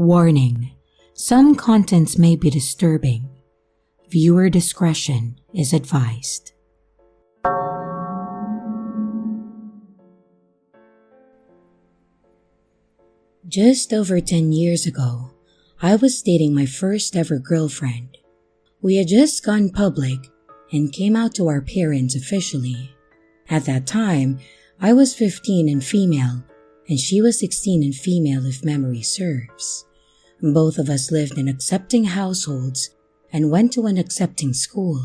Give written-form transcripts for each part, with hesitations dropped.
Warning: some contents may be disturbing. Viewer discretion is advised. Just over 10 years ago, I was dating my first ever girlfriend. We had just gone public and came out to our parents officially. At that time, I was 15 and female, and she was 16 and female if memory serves. Both of us lived in accepting households and went to an accepting school.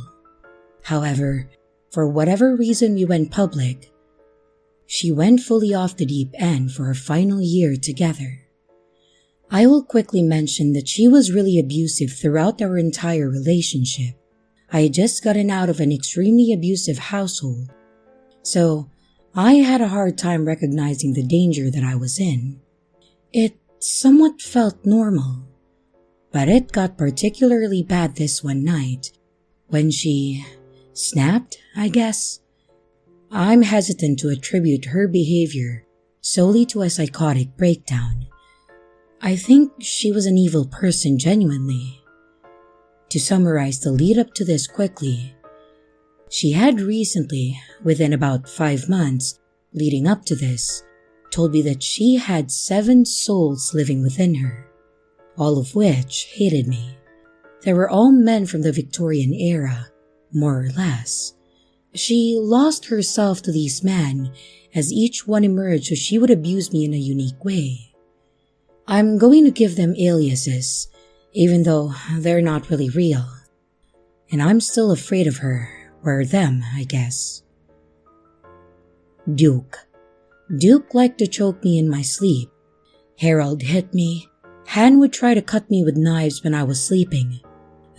However, for whatever reason we went public, she went fully off the deep end for our final year together. I will quickly mention that she was really abusive throughout our entire relationship. I had just gotten out of an extremely abusive household, so I had a hard time recognizing the danger that I was in. It somewhat felt normal, but it got particularly bad this one night when she snapped, I guess. I'm hesitant to attribute her behavior solely to a psychotic breakdown. I think she was an evil person genuinely. To summarize the lead up to this quickly, she had recently, within about 5 months leading up to this, told me that she had 7 souls living within her, all of which hated me. They were all men from the Victorian era, more or less. She lost herself to these men as each one emerged, so she would abuse me in a unique way. I'm going to give them aliases, even though they're not really real. And I'm still afraid of her, or them, I guess. Duke. Duke liked to choke me in my sleep. Harold hit me. Han would try to cut me with knives when I was sleeping.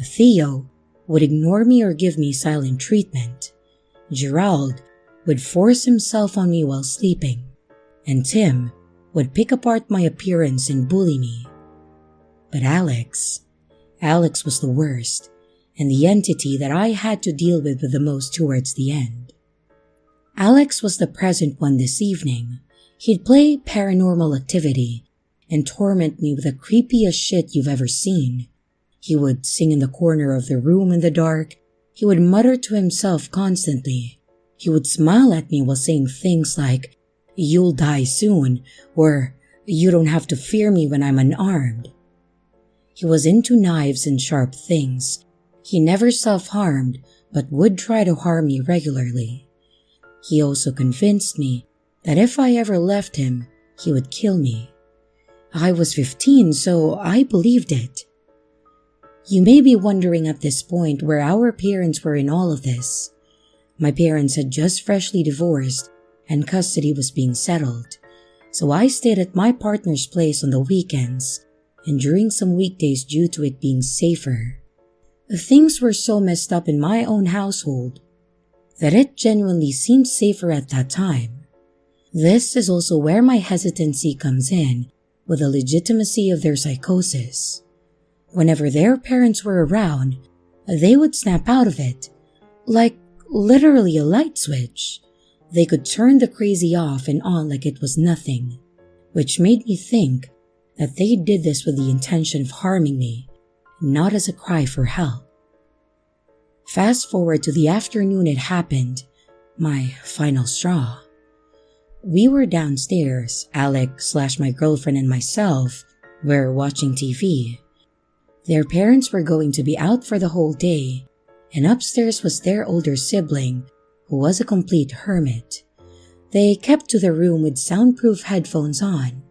Theo would ignore me or give me silent treatment. Gerald would force himself on me while sleeping. And Tim would pick apart my appearance and bully me. But Alex was the worst, and the entity that I had to deal with the most towards the end. Alex was the present one this evening. He'd play paranormal activity and torment me with the creepiest shit you've ever seen. He would sing in the corner of the room in the dark. He would mutter to himself constantly. He would smile at me while saying things like, "You'll die soon," or "You don't have to fear me when I'm unarmed." He was into knives and sharp things. He never self-harmed, but would try to harm me regularly. He also convinced me that if I ever left him, he would kill me. I was 15, so I believed it. You may be wondering at this point where our parents were in all of this. My parents had just freshly divorced and custody was being settled, so I stayed at my partner's place on the weekends and during some weekdays due to it being safer. Things were so messed up in my own household that it genuinely seemed safer at that time. This is also where my hesitancy comes in with the legitimacy of their psychosis. Whenever their parents were around, they would snap out of it, like literally a light switch. They could turn the crazy off and on like it was nothing, which made me think that they did this with the intention of harming me, not as a cry for help. Fast forward to the afternoon it happened, my final straw. We were downstairs, Alex/my girlfriend and myself were watching TV. Their parents were going to be out for the whole day, and upstairs was their older sibling, who was a complete hermit. They kept to their room with soundproof headphones on.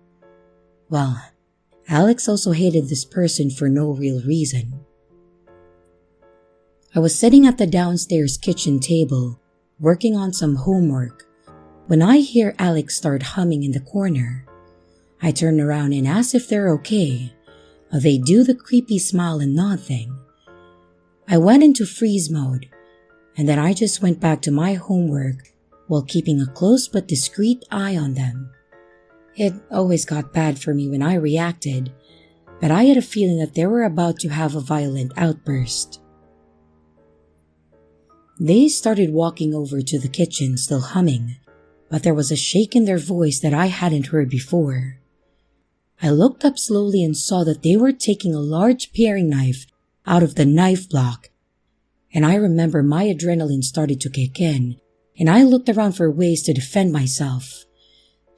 Well, Alex also hated this person for no real reason. I was sitting at the downstairs kitchen table, working on some homework, when I hear Alex start humming in the corner. I turn around and ask if they're okay. They do the creepy smile and nod thing. I went into freeze mode, and then I just went back to my homework while keeping a close but discreet eye on them. It always got bad for me when I reacted, but I had a feeling that they were about to have a violent outburst. They started walking over to the kitchen, still humming, but there was a shake in their voice that I hadn't heard before. I looked up slowly and saw that they were taking a large paring knife out of the knife block. And I remember my adrenaline started to kick in, and I looked around for ways to defend myself.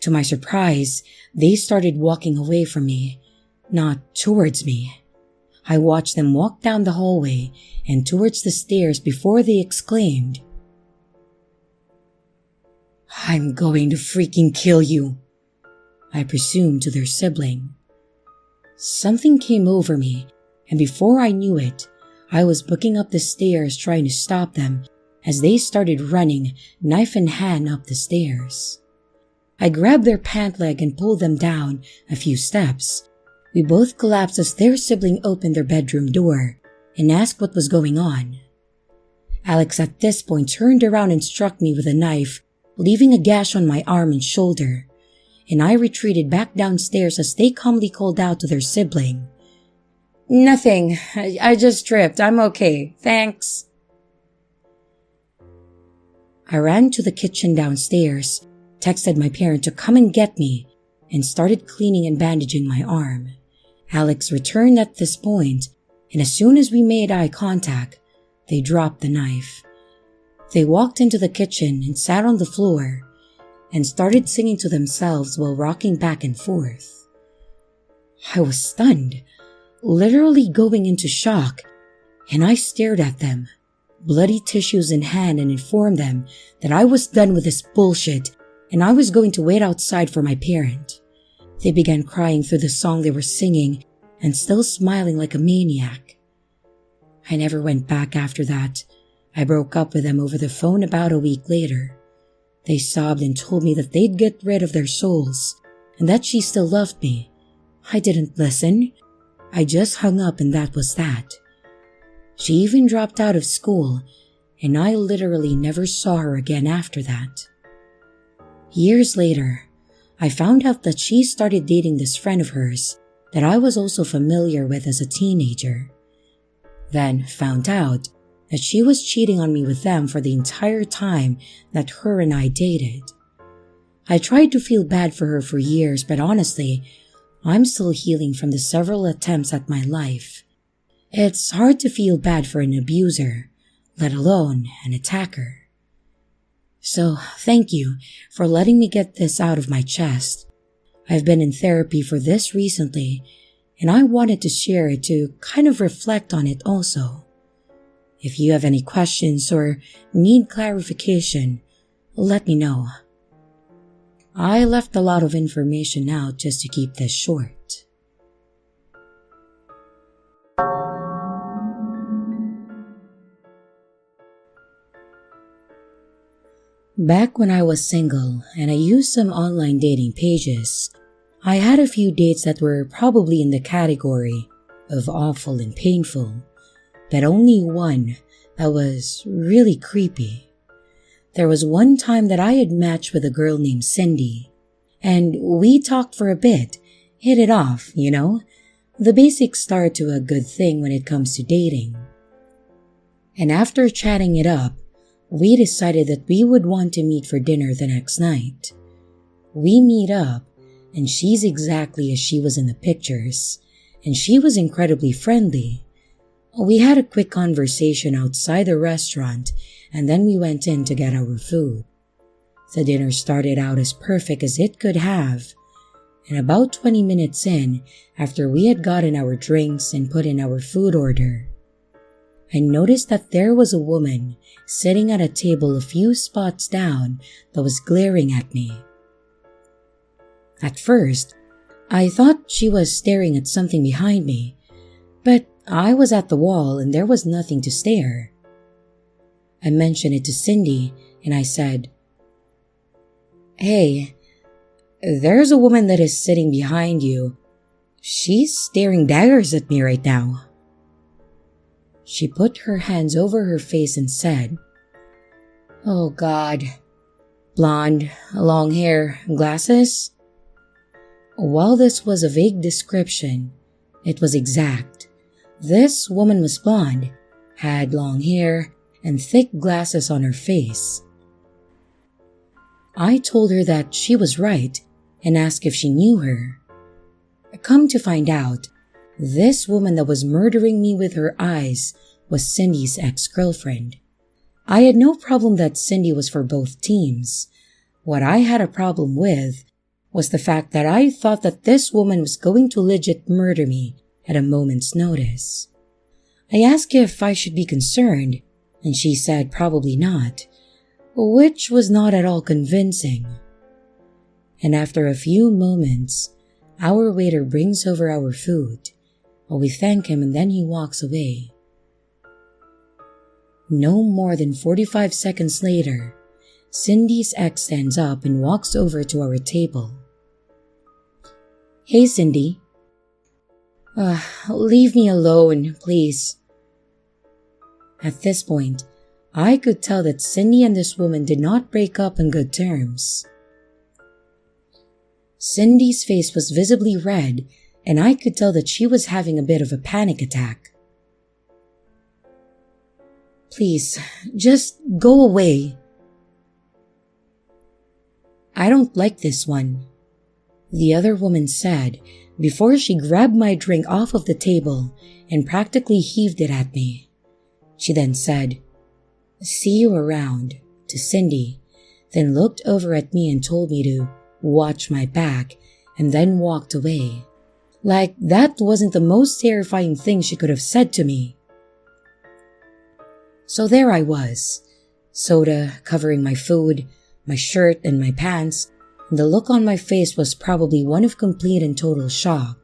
To my surprise, they started walking away from me, not towards me. I watched them walk down the hallway and towards the stairs before they exclaimed, "I'm going to freaking kill you," I presumed to their sibling. Something came over me, and before I knew it, I was booking up the stairs trying to stop them as they started running, knife in hand, up the stairs. I grabbed their pant leg and pulled them down a few steps. We both collapsed as their sibling opened their bedroom door and asked what was going on. Alex at this point turned around and struck me with a knife, leaving a gash on my arm and shoulder, and I retreated back downstairs as they calmly called out to their sibling, "Nothing. I just tripped. I'm okay. Thanks." I ran to the kitchen downstairs, texted my parent to come and get me, and started cleaning and bandaging my arm. Alex returned at this point, and as soon as we made eye contact, they dropped the knife. They walked into the kitchen and sat on the floor and started singing to themselves while rocking back and forth. I was stunned, literally going into shock, and I stared at them, bloody tissues in hand, and informed them that I was done with this bullshit and I was going to wait outside for my parent. They began crying through the song they were singing and still smiling like a maniac. I never went back after that. I broke up with them over the phone about a week later. They sobbed and told me that they'd get rid of their souls and that she still loved me. I didn't listen. I just hung up and that was that. She even dropped out of school, and I literally never saw her again after that. Years later, I found out that she started dating this friend of hers that I was also familiar with as a teenager. Then found out that she was cheating on me with them for the entire time that her and I dated. I tried to feel bad for her for years, but honestly, I'm still healing from the several attempts at my life. It's hard to feel bad for an abuser, let alone an attacker. So thank you for letting me get this out of my chest. I've been in therapy for this recently, and I wanted to share it to kind of reflect on it also. If you have any questions or need clarification, let me know. I left a lot of information out just to keep this short. Back when I was single and I used some online dating pages, I had a few dates that were probably in the category of awful and painful, but only one that was really creepy. There was one time that I had matched with a girl named Cindy, and we talked for a bit, hit it off, the basic start to a good thing when it comes to dating. And after chatting it up, we decided that we would want to meet for dinner the next night. We meet up, and she's exactly as she was in the pictures, and she was incredibly friendly. We had a quick conversation outside the restaurant, and then we went in to get our food. The dinner started out as perfect as it could have, and about 20 minutes in, after we had gotten our drinks and put in our food order, I noticed that there was a woman sitting at a table a few spots down that was glaring at me. At first, I thought she was staring at something behind me, but I was at the wall and there was nothing to stare. I mentioned it to Cindy and I said, "Hey, there's a woman that is sitting behind you. She's staring daggers at me right now." She put her hands over her face and said, "Oh God, blonde, long hair, glasses?" While this was a vague description, it was exact. This woman was blonde, had long hair, and thick glasses on her face. I told her that she was right and asked if she knew her. Come to find out, this woman that was murdering me with her eyes was Cindy's ex-girlfriend. I had no problem that Cindy was for both teams. What I had a problem with was the fact that I thought that this woman was going to legit murder me at a moment's notice. I asked if I should be concerned, and she said probably not, which was not at all convincing. And after a few moments, our waiter brings over our food. We thank him and then he walks away. No more than 45 seconds later, Cindy's ex stands up and walks over to our table. "Hey, Cindy." Leave me alone, please." At this point, I could tell that Cindy and this woman did not break up on good terms. Cindy's face was visibly red, and I could tell that she was having a bit of a panic attack. "Please, just go away." "I don't like this one," the other woman said before she grabbed my drink off of the table and practically heaved it at me. She then said, "See you around," to Cindy, then looked over at me and told me to watch my back and then walked away. Like that wasn't the most terrifying thing she could have said to me. So there I was, soda covering my food, my shirt and my pants, and the look on my face was probably one of complete and total shock.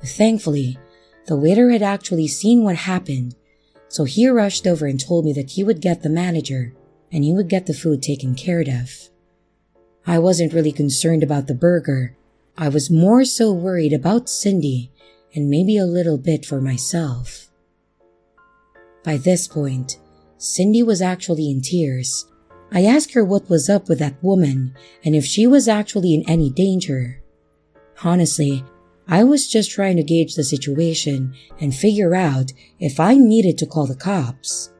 Thankfully, the waiter had actually seen what happened, so he rushed over and told me that he would get the manager and he would get the food taken care of. I wasn't really concerned about the burger. I was more so worried about Cindy and maybe a little bit for myself. By this point, Cindy was actually in tears. I asked her what was up with that woman and if she was actually in any danger. Honestly, I was just trying to gauge the situation and figure out if I needed to call the cops.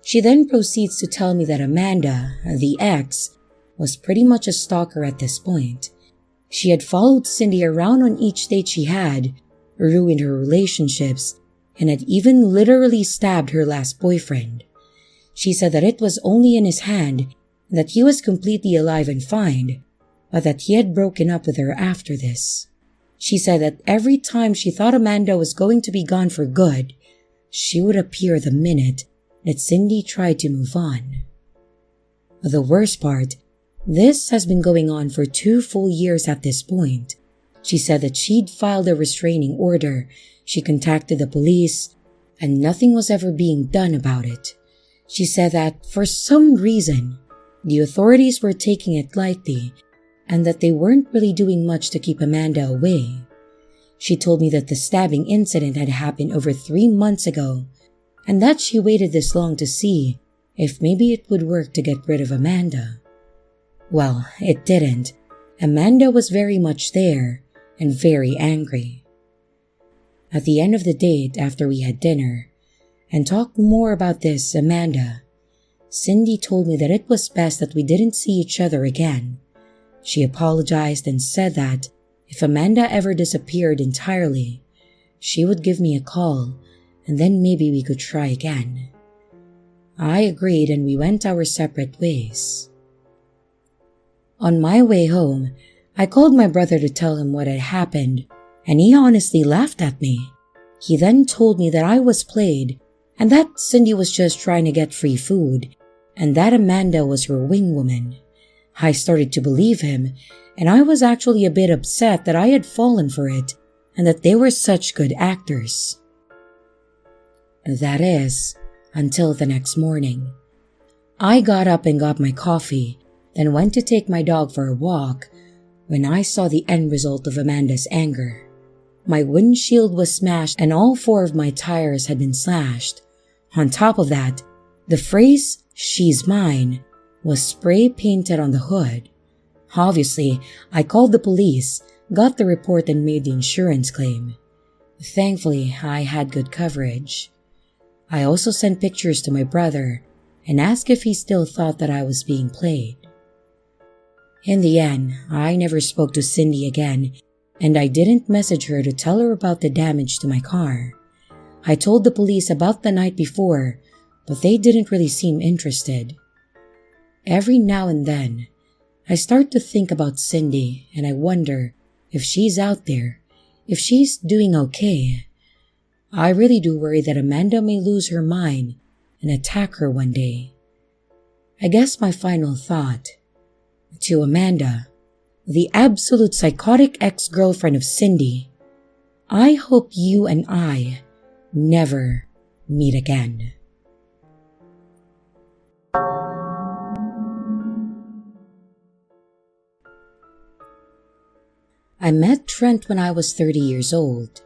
She then proceeds to tell me that Amanda, the ex, was pretty much a stalker at this point. She had followed Cindy around on each date she had, ruined her relationships, and had even literally stabbed her last boyfriend. She said that it was only in his hand, and that he was completely alive and fine, but that he had broken up with her after this. She said that every time she thought Amanda was going to be gone for good, she would appear the minute that Cindy tried to move on. The worst part, this has been going on for 2 full years at this point. She said that she'd filed a restraining order, she contacted the police, and nothing was ever being done about it. She said that for some reason, the authorities were taking it lightly and that they weren't really doing much to keep Amanda away. She told me that the stabbing incident had happened over 3 months ago and that she waited this long to see if maybe it would work to get rid of Amanda. Well, it didn't. Amanda was very much there and very angry. At the end of the date, after we had dinner and talked more about this Amanda, Cindy told me that it was best that we didn't see each other again. She apologized and said that if Amanda ever disappeared entirely, she would give me a call and then maybe we could try again. I agreed and we went our separate ways. On my way home, I called my brother to tell him what had happened, and he honestly laughed at me. He then told me that I was played and that Cindy was just trying to get free food and that Amanda was her wing woman. I started to believe him, and I was actually a bit upset that I had fallen for it and that they were such good actors. That is, until the next morning. I got up and got my coffee, then went to take my dog for a walk when I saw the end result of Amanda's anger. My windshield was smashed and all 4 of my tires had been slashed. On top of that, the phrase, "she's mine," was spray painted on the hood. Obviously, I called the police, got the report and made the insurance claim. Thankfully, I had good coverage. I also sent pictures to my brother and asked if he still thought that I was being played. In the end, I never spoke to Cindy again, and I didn't message her to tell her about the damage to my car. I told the police about the night before, but they didn't really seem interested. Every now and then, I start to think about Cindy and I wonder if she's out there, if she's doing okay. I really do worry that Amanda may lose her mind and attack her one day. I guess my final thought: to Amanda, the absolute psychotic ex-girlfriend of Cindy, I hope you and I never meet again. I met Trent when I was 30 years old.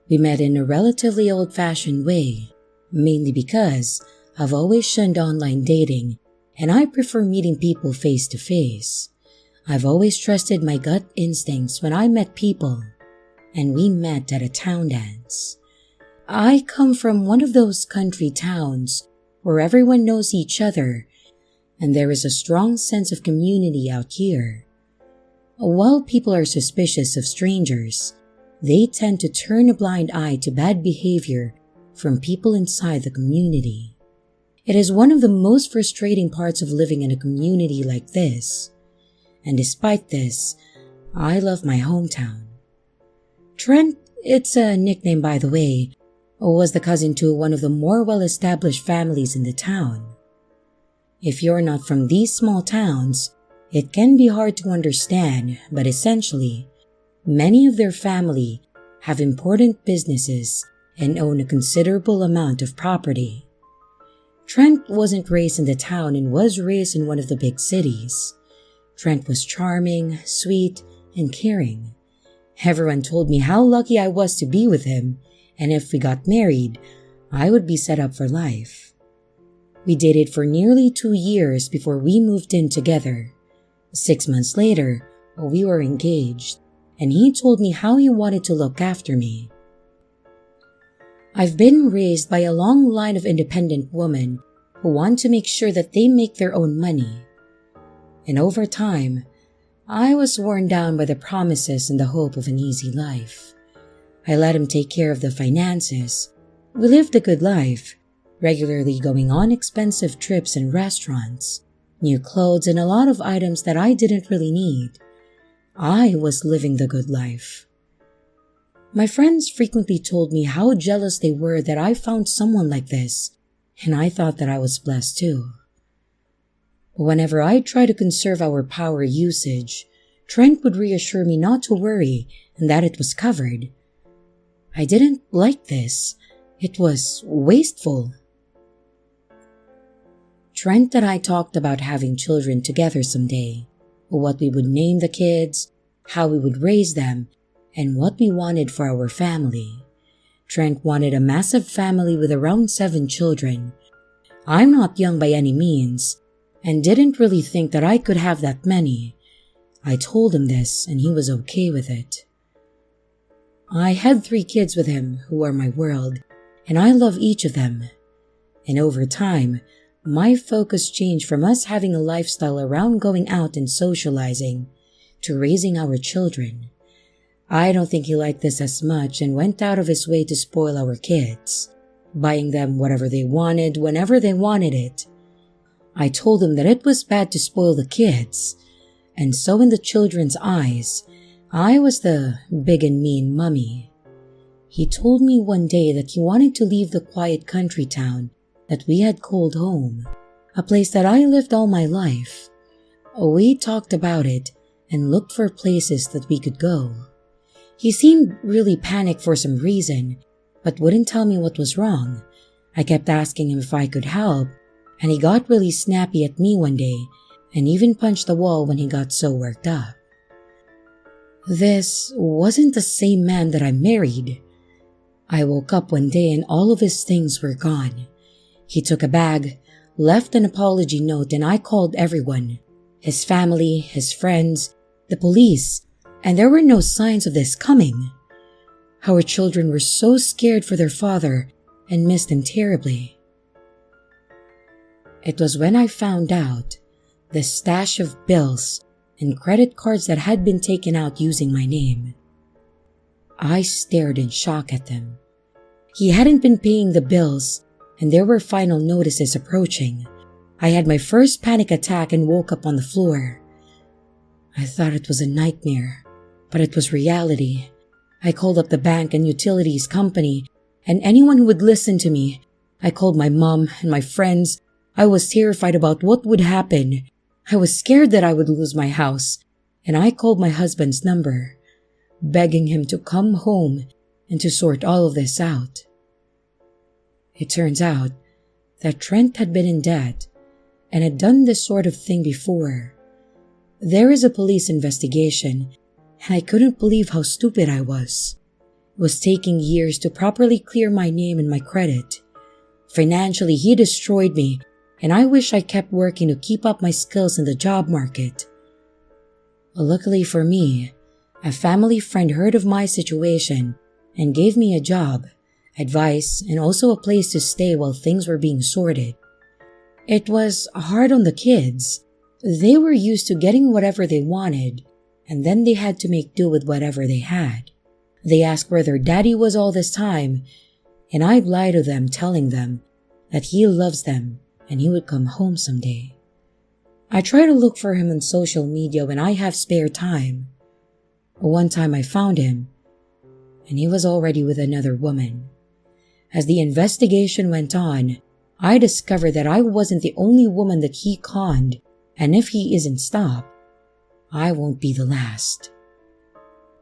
We met in a relatively old-fashioned way, mainly because I've always shunned online dating and I prefer meeting people face to face. I've always trusted my gut instincts when I met people, and we met at a town dance. I come from one of those country towns where everyone knows each other and there is a strong sense of community out here. While people are suspicious of strangers, they tend to turn a blind eye to bad behavior from people inside the community. It is one of the most frustrating parts of living in a community like this. And despite this, I love my hometown. Trent, it's a nickname by the way, was the cousin to one of the more well-established families in the town. If you're not from these small towns, it can be hard to understand, but essentially, many of their family have important businesses and own a considerable amount of property. Trent wasn't raised in the town and was raised in one of the big cities. Trent was charming, sweet, and caring. Everyone told me how lucky I was to be with him, and if we got married, I would be set up for life. We dated for nearly 2 years before we moved in together. 6 months later, we were engaged, and he told me how he wanted to look after me. I've been raised by a long line of independent women who want to make sure that they make their own money. And over time, I was worn down by the promises and the hope of an easy life. I let him take care of the finances. We lived a good life, regularly going on expensive trips and restaurants, new clothes, and a lot of items that I didn't really need. I was living the good life. My friends frequently told me how jealous they were that I found someone like this, and I thought that I was blessed too. But whenever I tried to conserve our power usage, Trent would reassure me not to worry and that it was covered. I didn't like this. It was wasteful. Trent and I talked about having children together someday, what we would name the kids, how we would raise them, and what we wanted for our family. Trent wanted a massive family with around 7 children. I'm not young by any means, and didn't really think that I could have that many. I told him this, and he was okay with it. I had 3 kids with him who are my world, and I love each of them. And over time, my focus changed from us having a lifestyle around going out and socializing to raising our children. I don't think he liked this as much and went out of his way to spoil our kids, buying them whatever they wanted whenever they wanted it. I told him that it was bad to spoil the kids, and so in the children's eyes, I was the big and mean mummy. He told me one day that he wanted to leave the quiet country town that we had called home, a place that I lived all my life. We talked about it and looked for places that we could go. He seemed really panicked for some reason, but wouldn't tell me what was wrong. I kept asking him if I could help, and he got really snappy at me one day and even punched the wall when he got so worked up. This wasn't the same man that I married. I woke up one day and all of his things were gone. He took a bag, left an apology note, and I called everyone, his family, his friends, the police, and there were no signs of this coming. Our children were so scared for their father and missed him terribly. It was when I found out the stash of bills and credit cards that had been taken out using my name. I stared in shock at them. He hadn't been paying the bills, and there were final notices approaching. I had my first panic attack and woke up on the floor. I thought it was a nightmare, but it was reality. I called up the bank and utilities company and anyone who would listen to me. I called my mom and my friends. I was terrified about what would happen. I was scared that I would lose my house, and I called my husband's number, begging him to come home and to sort all of this out. It turns out that Trent had been in debt and had done this sort of thing before. There is a police investigation, and I couldn't believe how stupid I was. It was taking years to properly clear my name and my credit. Financially, he destroyed me, and I wish I kept working to keep up my skills in the job market. But luckily for me, a family friend heard of my situation and gave me a job, advice, and also a place to stay while things were being sorted. It was hard on the kids. They were used to getting whatever they wanted, and then they had to make do with whatever they had. They asked where their daddy was all this time, and I'd lie to them telling them that he loves them and he would come home someday. I try to look for him on social media when I have spare time. One time I found him, and he was already with another woman. As the investigation went on, I discovered that I wasn't the only woman that he conned, and if he isn't stopped, I won't be the last.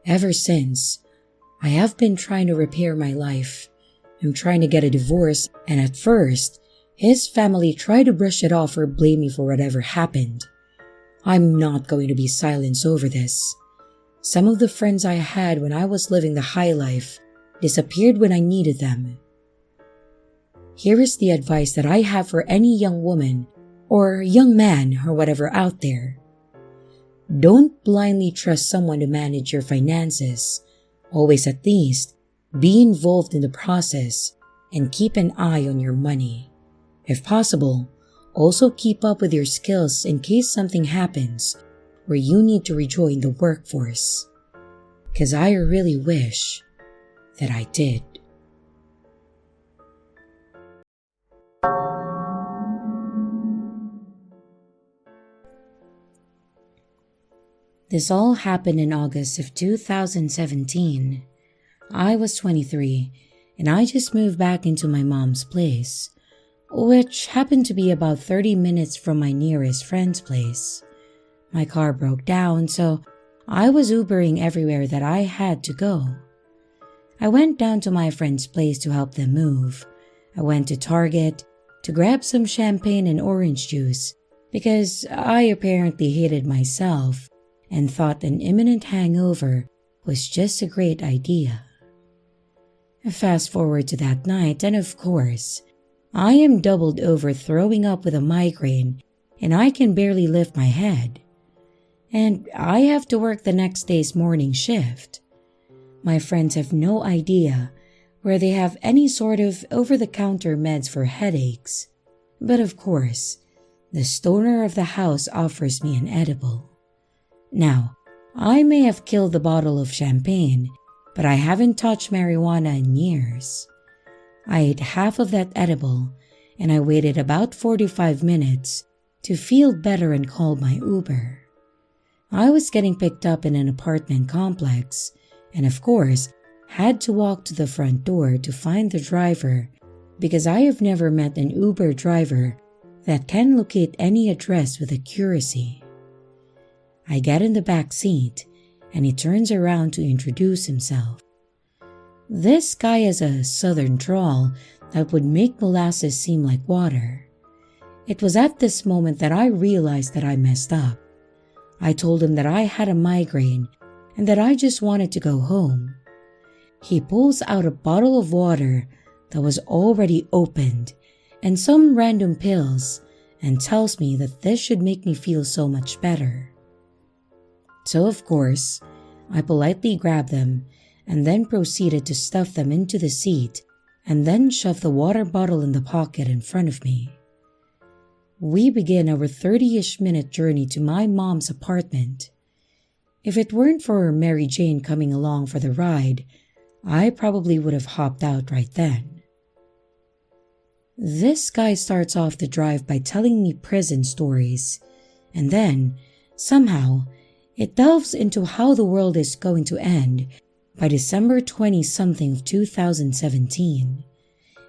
Ever since, I have been trying to repair my life. I'm trying to get a divorce, and at first, his family tried to brush it off or blame me for whatever happened. I'm not going to be silenced over this. Some of the friends I had when I was living the high life disappeared when I needed them. Here is the advice that I have for any young woman or young man or whatever out there. Don't blindly trust someone to manage your finances. Always at least be involved in the process and keep an eye on your money. If possible, also keep up with your skills in case something happens where you need to rejoin the workforce. 'Cause I really wish that I did. This all happened in August of 2017. I was 23, and I just moved back into my mom's place, which happened to be about 30 minutes from my nearest friend's place. My car broke down, so I was Ubering everywhere that I had to go. I went down to my friend's place to help them move. I went to Target to grab some champagne and orange juice because I apparently hated myself and thought an imminent hangover was just a great idea. Fast forward to that night, and of course, I am doubled over throwing up with a migraine, and I can barely lift my head. And I have to work the next day's morning shift. My friends have no idea where they have any sort of over-the-counter meds for headaches. But of course, the stoner of the house offers me an edible. Now, I may have killed the bottle of champagne, but I haven't touched marijuana in years. I ate half of that edible, and I waited about 45 minutes to feel better and called my Uber. I was getting picked up in an apartment complex, and of course, had to walk to the front door to find the driver because I have never met an Uber driver that can locate any address with accuracy. I get in the back seat, and he turns around to introduce himself. This guy has a southern drawl that would make molasses seem like water. It was at this moment that I realized that I messed up. I told him that I had a migraine and that I just wanted to go home. He pulls out a bottle of water that was already opened and some random pills and tells me that this should make me feel so much better. So of course, I politely grabbed them and then proceeded to stuff them into the seat and then shove the water bottle in the pocket in front of me. We begin our 30-ish minute journey to my mom's apartment. If it weren't for Mary Jane coming along for the ride, I probably would have hopped out right then. This guy starts off the drive by telling me prison stories, and then, somehow, it delves into how the world is going to end by December 20-something of 2017.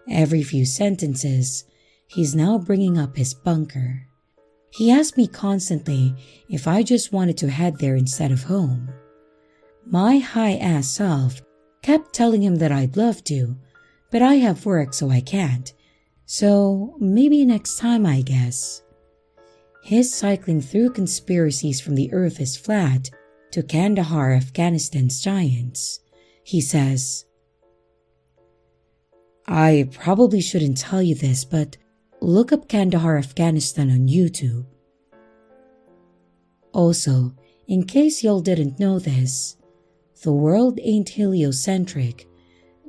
Every few sentences, he's now bringing up his bunker. He asked me constantly if I just wanted to head there instead of home. My high-ass self kept telling him that I'd love to, but I have work so I can't. So maybe next time, I guess. His cycling through conspiracies from the earth is flat to Kandahar, Afghanistan's giants. He says, I probably shouldn't tell you this, but look up Kandahar, Afghanistan on YouTube. Also, in case y'all didn't know this, the world ain't heliocentric.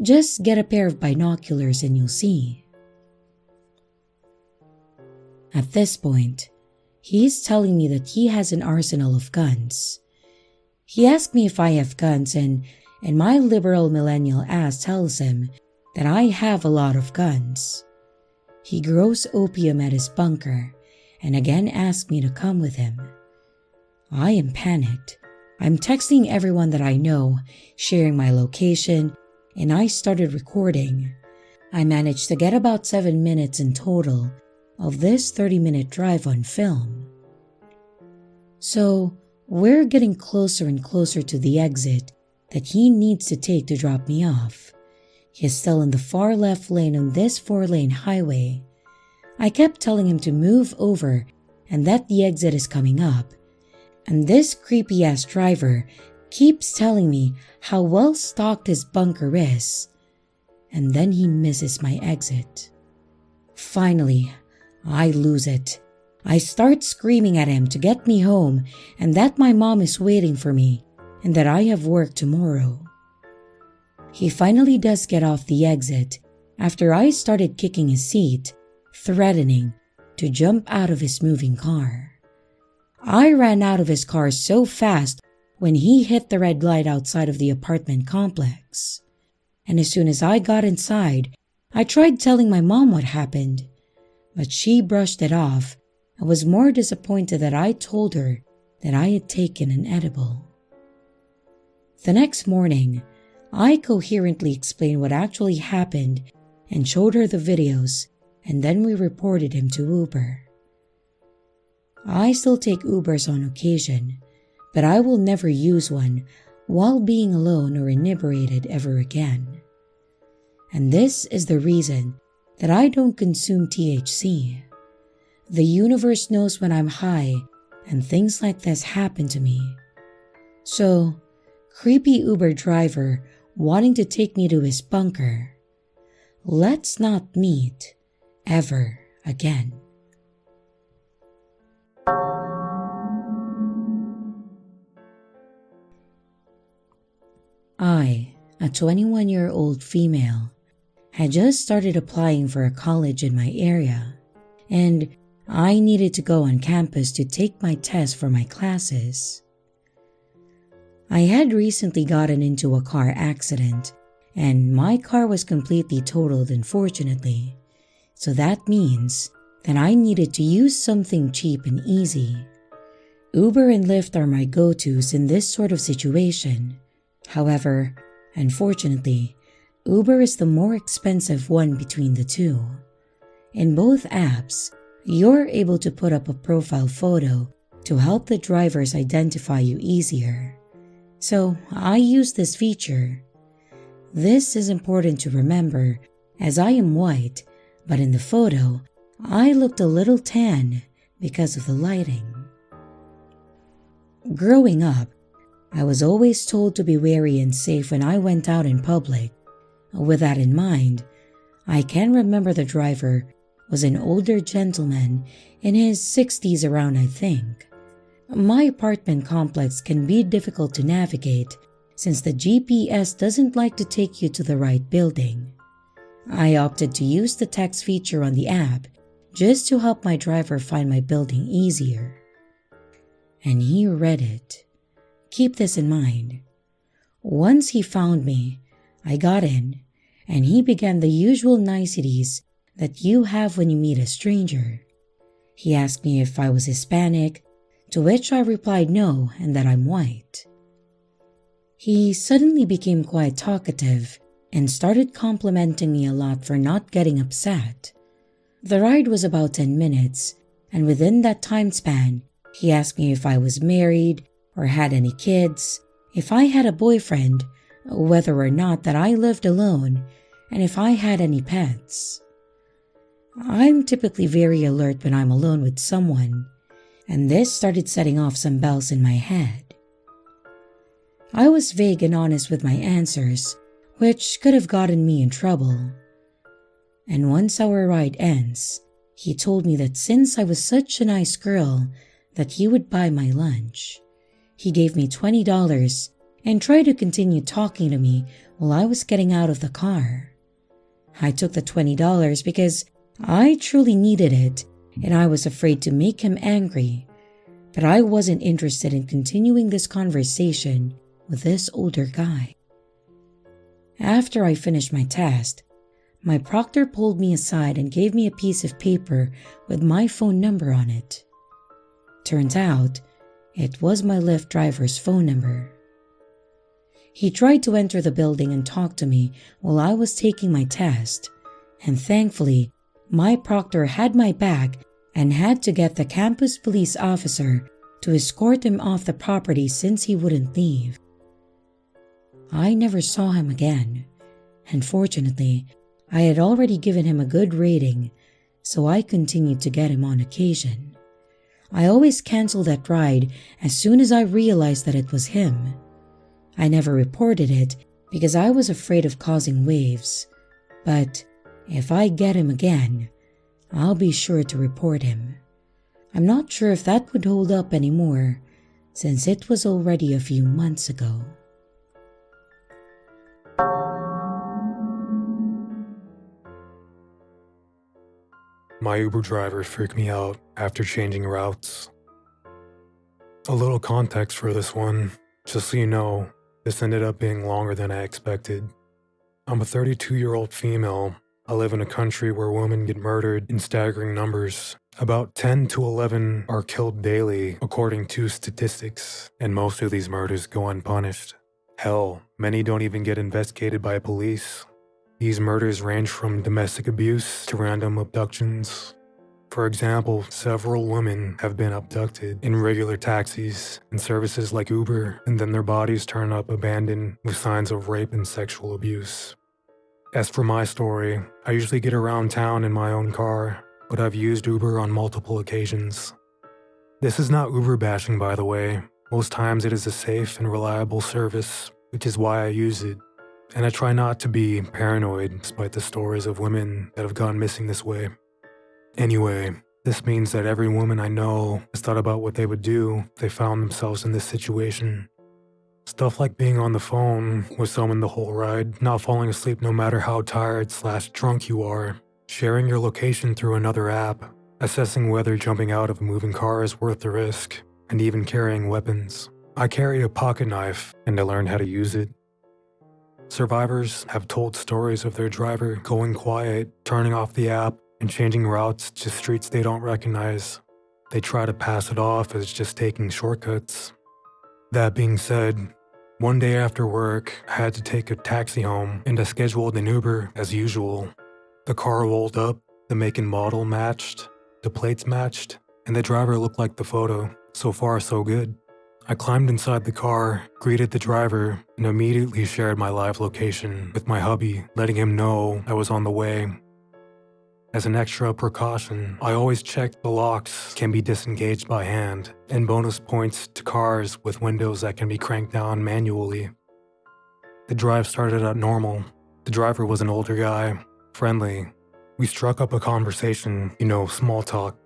Just get a pair of binoculars and you'll see. At this point, he's telling me that he has an arsenal of guns. He asked me if I have guns and my liberal millennial ass tells him that I have a lot of guns. He grows opium at his bunker and again asked me to come with him. I am panicked. I'm texting everyone that I know, sharing my location, and I started recording. I managed to get about 7 minutes in total of this 30-minute drive on film. So, we're getting closer and closer to the exit that he needs to take to drop me off. He's still in the far left lane on this 4-lane highway. I kept telling him to move over and that the exit is coming up. And this creepy-ass driver keeps telling me how well stocked his bunker is. And then he misses my exit. Finally, I lose it. I start screaming at him to get me home and that my mom is waiting for me and that I have work tomorrow. He finally does get off the exit after I started kicking his seat, threatening to jump out of his moving car. I ran out of his car so fast when he hit the red light outside of the apartment complex. And as soon as I got inside, I tried telling my mom what happened, but she brushed it off and was more disappointed that I told her that I had taken an edible. The next morning, I coherently explained what actually happened and showed her the videos, and then we reported him to Uber. I still take Ubers on occasion, but I will never use one while being alone or inebriated ever again. And this is the reason that I don't consume THC. The universe knows when I'm high and things like this happen to me. So, creepy Uber driver wanting to take me to his bunker, let's not meet ever again. I, a 21-year-old female, had just started applying for a college in my area, and I needed to go on campus to take my test for my classes. I had recently gotten into a car accident, and my car was completely totaled, unfortunately, so that means that I needed to use something cheap and easy. Uber and Lyft are my go-tos in this sort of situation. However, unfortunately, Uber is the more expensive one between the two. In both apps, you're able to put up a profile photo to help the drivers identify you easier. So I use this feature. This is important to remember as I am white, but in the photo, I looked a little tan because of the lighting. Growing up, I was always told to be wary and safe when I went out in public. With that in mind, I can remember the driver was an older gentleman in his 60s around, I think. My apartment complex can be difficult to navigate since the GPS doesn't like to take you to the right building. I opted to use the text feature on the app just to help my driver find my building easier. And he read it. Keep this in mind. Once he found me, I got in, and he began the usual niceties that you have when you meet a stranger. He asked me if I was Hispanic, to which I replied no and that I'm white. He suddenly became quite talkative and started complimenting me a lot for not getting upset. The ride was about 10 minutes, and within that time span, he asked me if I was married or had any kids, if I had a boyfriend, whether or not that I lived alone, and if I had any pets. I'm typically very alert when I'm alone with someone, and this started setting off some bells in my head. I was vague and honest with my answers, which could have gotten me in trouble. And once our ride ends, he told me that since I was such a nice girl, that he would buy my lunch. He gave me $20 and tried to continue talking to me while I was getting out of the car. I took the $20 because I truly needed it and I was afraid to make him angry, but I wasn't interested in continuing this conversation with this older guy. After I finished my test, my proctor pulled me aside and gave me a piece of paper with my phone number on it. Turns out, it was my Lyft driver's phone number. He tried to enter the building and talk to me while I was taking my test, and thankfully, my proctor had my back and had to get the campus police officer to escort him off the property since he wouldn't leave. I never saw him again, and fortunately, I had already given him a good rating, so I continued to get him on occasion. I always canceled that ride as soon as I realized that it was him. I never reported it because I was afraid of causing waves, but if I get him again, I'll be sure to report him. I'm not sure if that would hold up anymore, since it was already a few months ago. My Uber driver freaked me out after changing routes. A little context for this one, just so you know, this ended up being longer than I expected. I'm a 32-year-old female. I live in a country where women get murdered in staggering numbers. About 10 to 11 are killed daily, according to statistics, and most of these murders go unpunished. Hell, many don't even get investigated by police. These murders range from domestic abuse to random abductions. For example, several women have been abducted in regular taxis and services like Uber, and then their bodies turn up abandoned with signs of rape and sexual abuse. As for my story, I usually get around town in my own car, but I've used Uber on multiple occasions. This is not Uber bashing, by the way. Most times it is a safe and reliable service, which is why I use it. And I try not to be paranoid despite the stories of women that have gone missing this way. Anyway, this means that every woman I know has thought about what they would do if they found themselves in this situation. Stuff like being on the phone with someone the whole ride, not falling asleep no matter how tired/drunk you are, sharing your location through another app, assessing whether jumping out of a moving car is worth the risk, and even carrying weapons. I carry a pocket knife, and I learned how to use it. Survivors have told stories of their driver going quiet, turning off the app, and changing routes to streets they don't recognize. They try to pass it off as just taking shortcuts. That being said, one day after work, I had to take a taxi home, and I scheduled an Uber as usual. The car rolled up, the make and model matched, the plates matched, and the driver looked like the photo. So far, so good. I climbed inside the car, greeted the driver, and immediately shared my live location with my hubby, letting him know I was on the way. As an extra precaution, I always check the locks can be disengaged by hand, and bonus points to cars with windows that can be cranked down manually. The drive started out normal. The driver was an older guy, friendly. We struck up a conversation, small talk.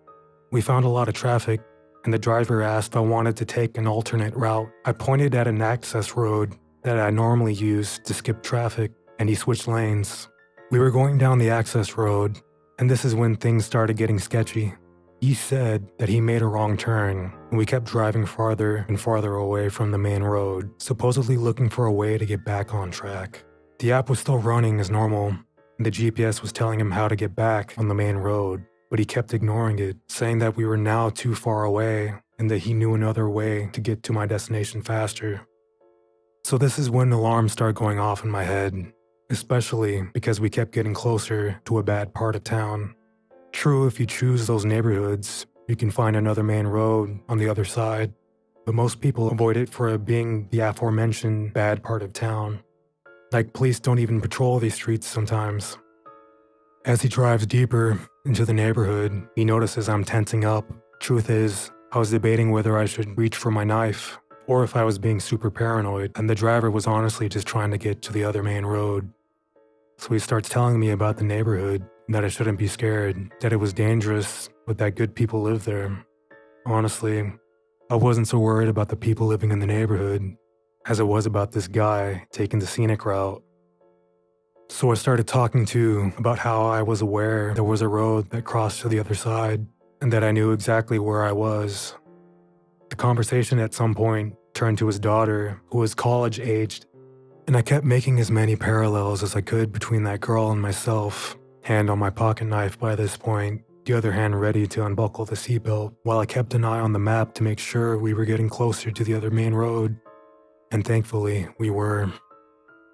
We found a lot of traffic, and the driver asked if I wanted to take an alternate route. I pointed at an access road that I normally use to skip traffic, and he switched lanes. We were going down the access road, and this is when things started getting sketchy. He said that he made a wrong turn, and we kept driving farther and farther away from the main road, supposedly looking for a way to get back on track. The app was still running as normal, and the GPS was telling him how to get back on the main road, but he kept ignoring it, saying that we were now too far away and that he knew another way to get to my destination faster. So this is when alarms start going off in my head, especially because we kept getting closer to a bad part of town. True, if you choose those neighborhoods, you can find another main road on the other side, but most people avoid it for it being the aforementioned bad part of town. Like, police don't even patrol these streets sometimes. As he drives deeper into the neighborhood, he notices I'm tensing up. Truth is, I was debating whether I should reach for my knife or if I was being super paranoid, and the driver was honestly just trying to get to the other main road. So he starts telling me about the neighborhood, that I shouldn't be scared, that it was dangerous, but that good people live there. Honestly, I wasn't so worried about the people living in the neighborhood as it was about this guy taking the scenic route. So I started talking too about how I was aware there was a road that crossed to the other side and that I knew exactly where I was. The conversation at some point turned to his daughter, who was college-aged, and I kept making as many parallels as I could between that girl and myself, hand on my pocket knife by this point, the other hand ready to unbuckle the seatbelt, while I kept an eye on the map to make sure we were getting closer to the other main road. And thankfully, we were.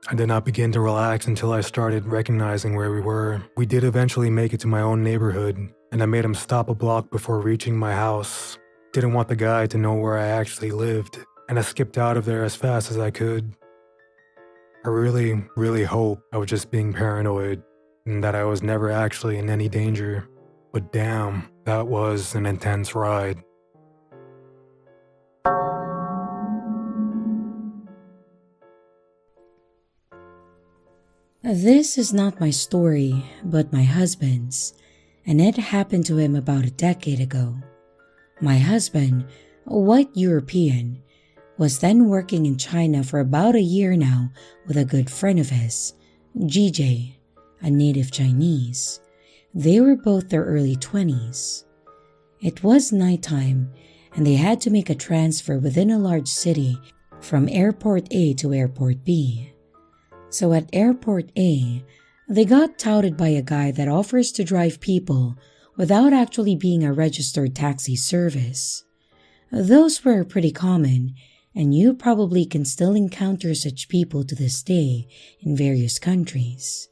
I did not begin to relax until I started recognizing where we were. We did eventually make it to my own neighborhood, and I made him stop a block before reaching my house. Didn't want the guy to know where I actually lived, and I skipped out of there as fast as I could. I really hope I was just being paranoid and that I was never actually in any danger. But damn, that was an intense ride. This is not my story, but my husband's, and it happened to him about a decade ago. My husband, a white European, was then working in China for about a year now with a good friend of his, GJ, a native Chinese. They were both their early 20s. It was nighttime, and they had to make a transfer within a large city from Airport A to Airport B. So at Airport A, they got touted by a guy that offers to drive people without actually being a registered taxi service. Those were pretty common, and you probably can still encounter such people to this day in various countries.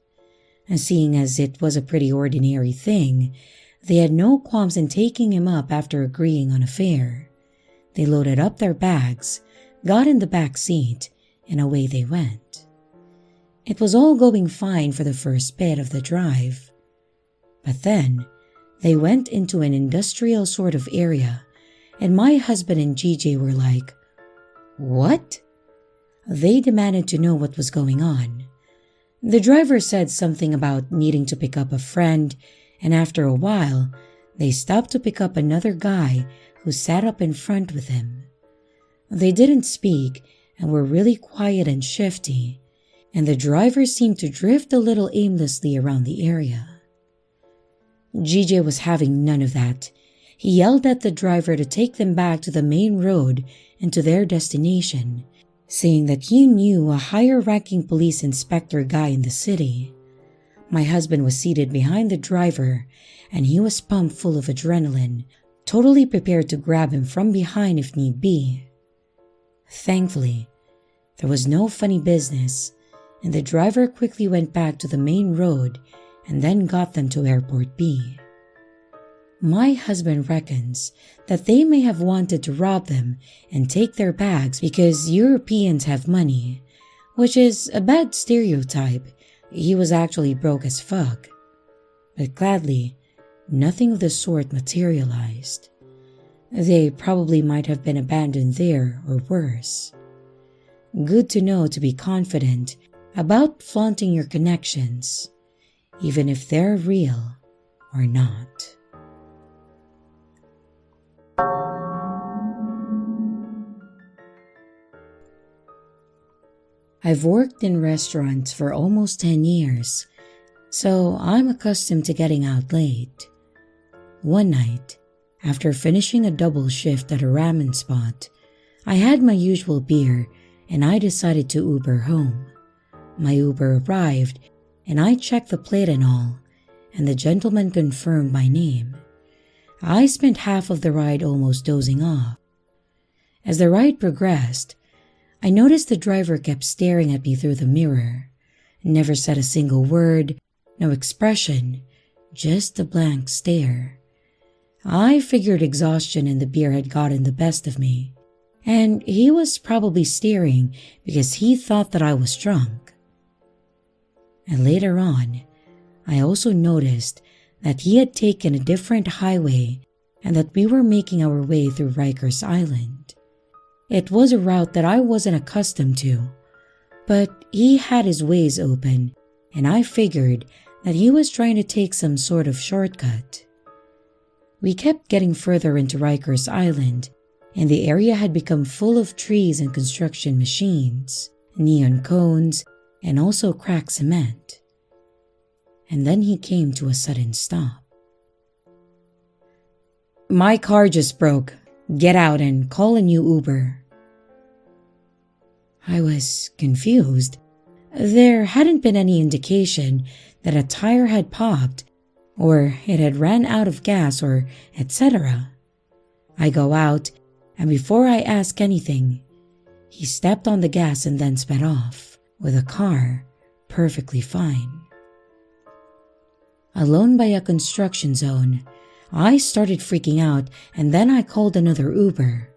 And seeing as it was a pretty ordinary thing, they had no qualms in taking him up after agreeing on a fare. They loaded up their bags, got in the back seat, and away they went. It was all going fine for the first bit of the drive. But then, they went into an industrial sort of area, and my husband and GJ were like, "What?" They demanded to know what was going on. The driver said something about needing to pick up a friend, and after a while, they stopped to pick up another guy who sat up in front with him. They didn't speak and were really quiet and shifty, and the driver seemed to drift a little aimlessly around the area. GJ was having none of that. He yelled at the driver to take them back to the main road and to their destination, saying that he knew a higher-ranking police inspector guy in the city. My husband was seated behind the driver, and he was pumped full of adrenaline, totally prepared to grab him from behind if need be. Thankfully, there was no funny business, and the driver quickly went back to the main road and then got them to Airport B. My husband reckons that they may have wanted to rob them and take their bags because Europeans have money, which is a bad stereotype. He was actually broke as fuck. But gladly, nothing of the sort materialized. They probably might have been abandoned there or worse. Good to know to be confident about flaunting your connections, even if they're real or not. I've worked in restaurants for almost 10 years, so I'm accustomed to getting out late. One night, after finishing a double shift at a ramen spot, I had my usual beer and I decided to Uber home. My Uber arrived and I checked the plate and all, and the gentleman confirmed my name. I spent half of the ride almost dozing off. As the ride progressed, I noticed the driver kept staring at me through the mirror. Never said a single word, no expression, just a blank stare. I figured exhaustion and the beer had gotten the best of me, and he was probably staring because he thought that I was drunk. And later on, I also noticed that he had taken a different highway and that we were making our way through Rikers Island. It was a route that I wasn't accustomed to, but he had his ways open, and I figured that he was trying to take some sort of shortcut. We kept getting further into Rikers Island, and the area had become full of trees and construction machines, neon cones, and also cracked cement. And then he came to a sudden stop. "My car just broke. Get out and call a new Uber." I was confused. There hadn't been any indication that a tire had popped or it had ran out of gas or etc. I go out, and before I ask anything, he stepped on the gas and then sped off, with the car perfectly fine. Alone by a construction zone, I started freaking out, and then I called another Uber.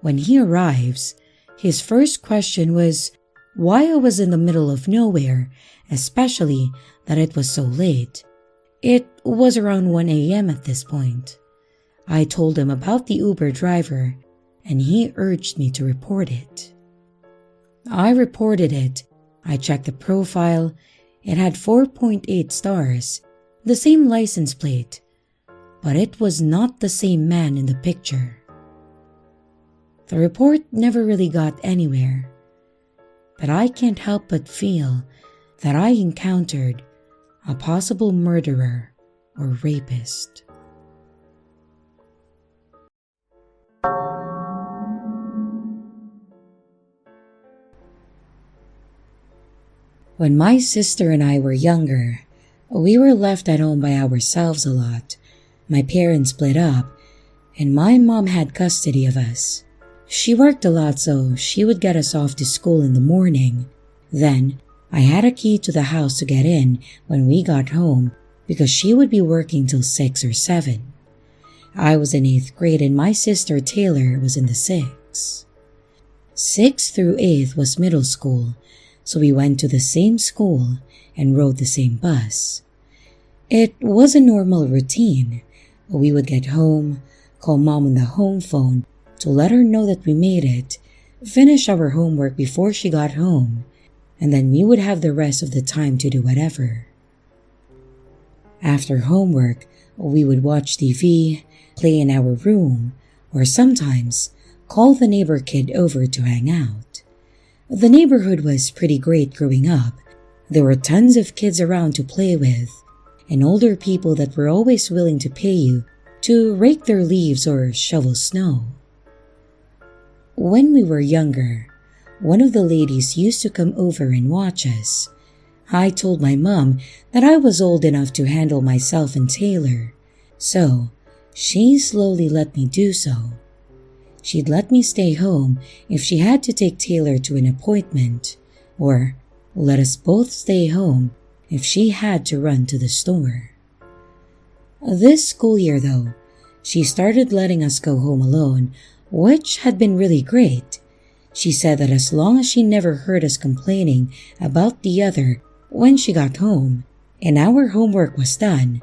When he arrives, his first question was why I was in the middle of nowhere, especially that it was so late. It was around 1 a.m. at this point. I told him about the Uber driver, and he urged me to report it. I reported it. I checked the profile. It had 4.8 stars, the same license plate, but it was not the same man in the picture. The report never really got anywhere, but I can't help but feel that I encountered a possible murderer or rapist. When my sister and I were younger, we were left at home by ourselves a lot. My parents split up, and my mom had custody of us. She worked a lot, so she would get us off to school in the morning. Then, I had a key to the house to get in when we got home because she would be working till 6 or 7. I was in 8th grade and my sister Taylor was in the 6th. 6th through 8th was middle school, so we went to the same school and rode the same bus. It was a normal routine. We would get home, call mom on the home phone to let her know that we made it, finish our homework before she got home, and then we would have the rest of the time to do whatever. After homework, we would watch TV, play in our room, or sometimes call the neighbor kid over to hang out. The neighborhood was pretty great growing up. There were tons of kids around to play with, and older people that were always willing to pay you to rake their leaves or shovel snow. When we were younger, one of the ladies used to come over and watch us. I told my mom that I was old enough to handle myself and Taylor, so she slowly let me do so. She'd let me stay home if she had to take Taylor to an appointment, or let us both stay home if she had to run to the store. This school year, though, she started letting us go home alone, which had been really great. She said that as long as she never heard us complaining about the other when she got home and our homework was done,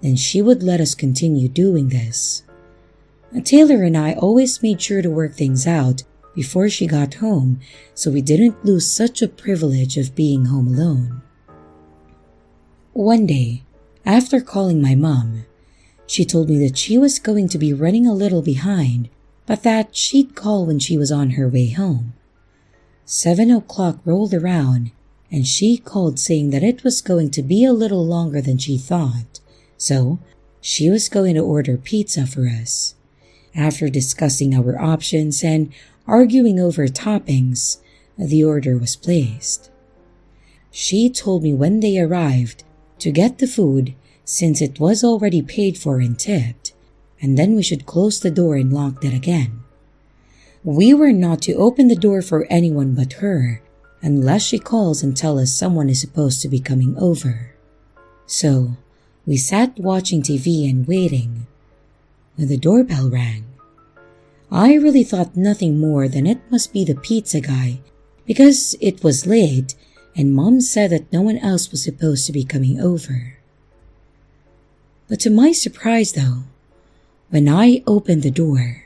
then she would let us continue doing this. Taylor and I always made sure to work things out before she got home so we didn't lose such a privilege of being home alone. One day, after calling my mom, she told me that she was going to be running a little behind, but that she'd call when she was on her way home. 7 o'clock rolled around, and she called saying that it was going to be a little longer than she thought, so she was going to order pizza for us. After discussing our options and arguing over toppings, the order was placed. She told me when they arrived to get the food since it was already paid for and tipped, and then we should close the door and lock it again. We were not to open the door for anyone but her unless she calls and tells us someone is supposed to be coming over. So we sat watching TV and waiting when the doorbell rang. I really thought nothing more than it must be the pizza guy because it was late and Mom said that no one else was supposed to be coming over. But to my surprise though, when I opened the door,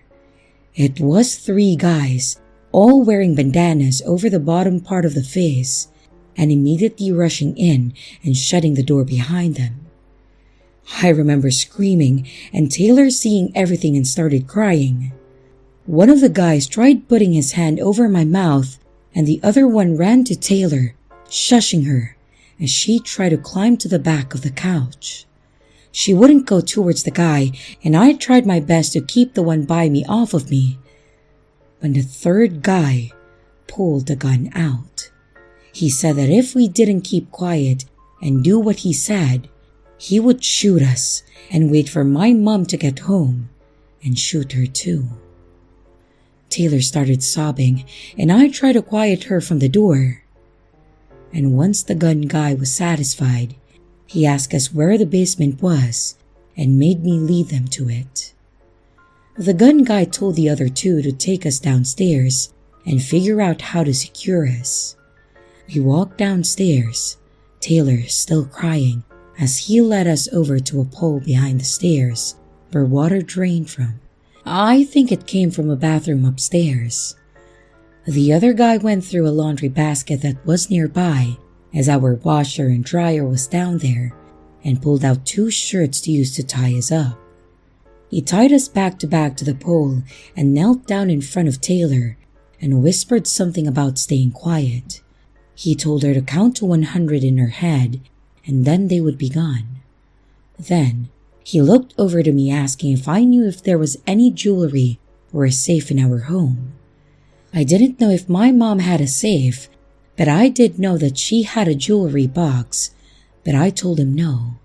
it was 3 guys all wearing bandanas over the bottom part of the face and immediately rushing in and shutting the door behind them. I remember screaming and Taylor seeing everything and started crying. One of the guys tried putting his hand over my mouth and the other one ran to Taylor, shushing her as she tried to climb to the back of the couch. She wouldn't go towards the guy and I tried my best to keep the one by me off of me. When the 3rd guy pulled the gun out, he said that if we didn't keep quiet and do what he said, he would shoot us and wait for my mom to get home and shoot her too. Taylor started sobbing and I tried to quiet her from the door. And once the gun guy was satisfied, he asked us where the basement was and made me lead them to it. The gun guy told the other 2 to take us downstairs and figure out how to secure us. We walked downstairs, Taylor still crying, as he led us over to a pole behind the stairs where water drained from. I think it came from a bathroom upstairs. The other guy went through a laundry basket that was nearby as our washer and dryer was down there and pulled out 2 shirts to use to tie us up. He tied us back to the pole and knelt down in front of Taylor and whispered something about staying quiet. He told her to count to 100 in her head and then they would be gone. Then he looked over to me asking if I knew if there was any jewelry or a safe in our home. I didn't know if my mom had a safe, but I did know that she had a jewelry box, but I told him no.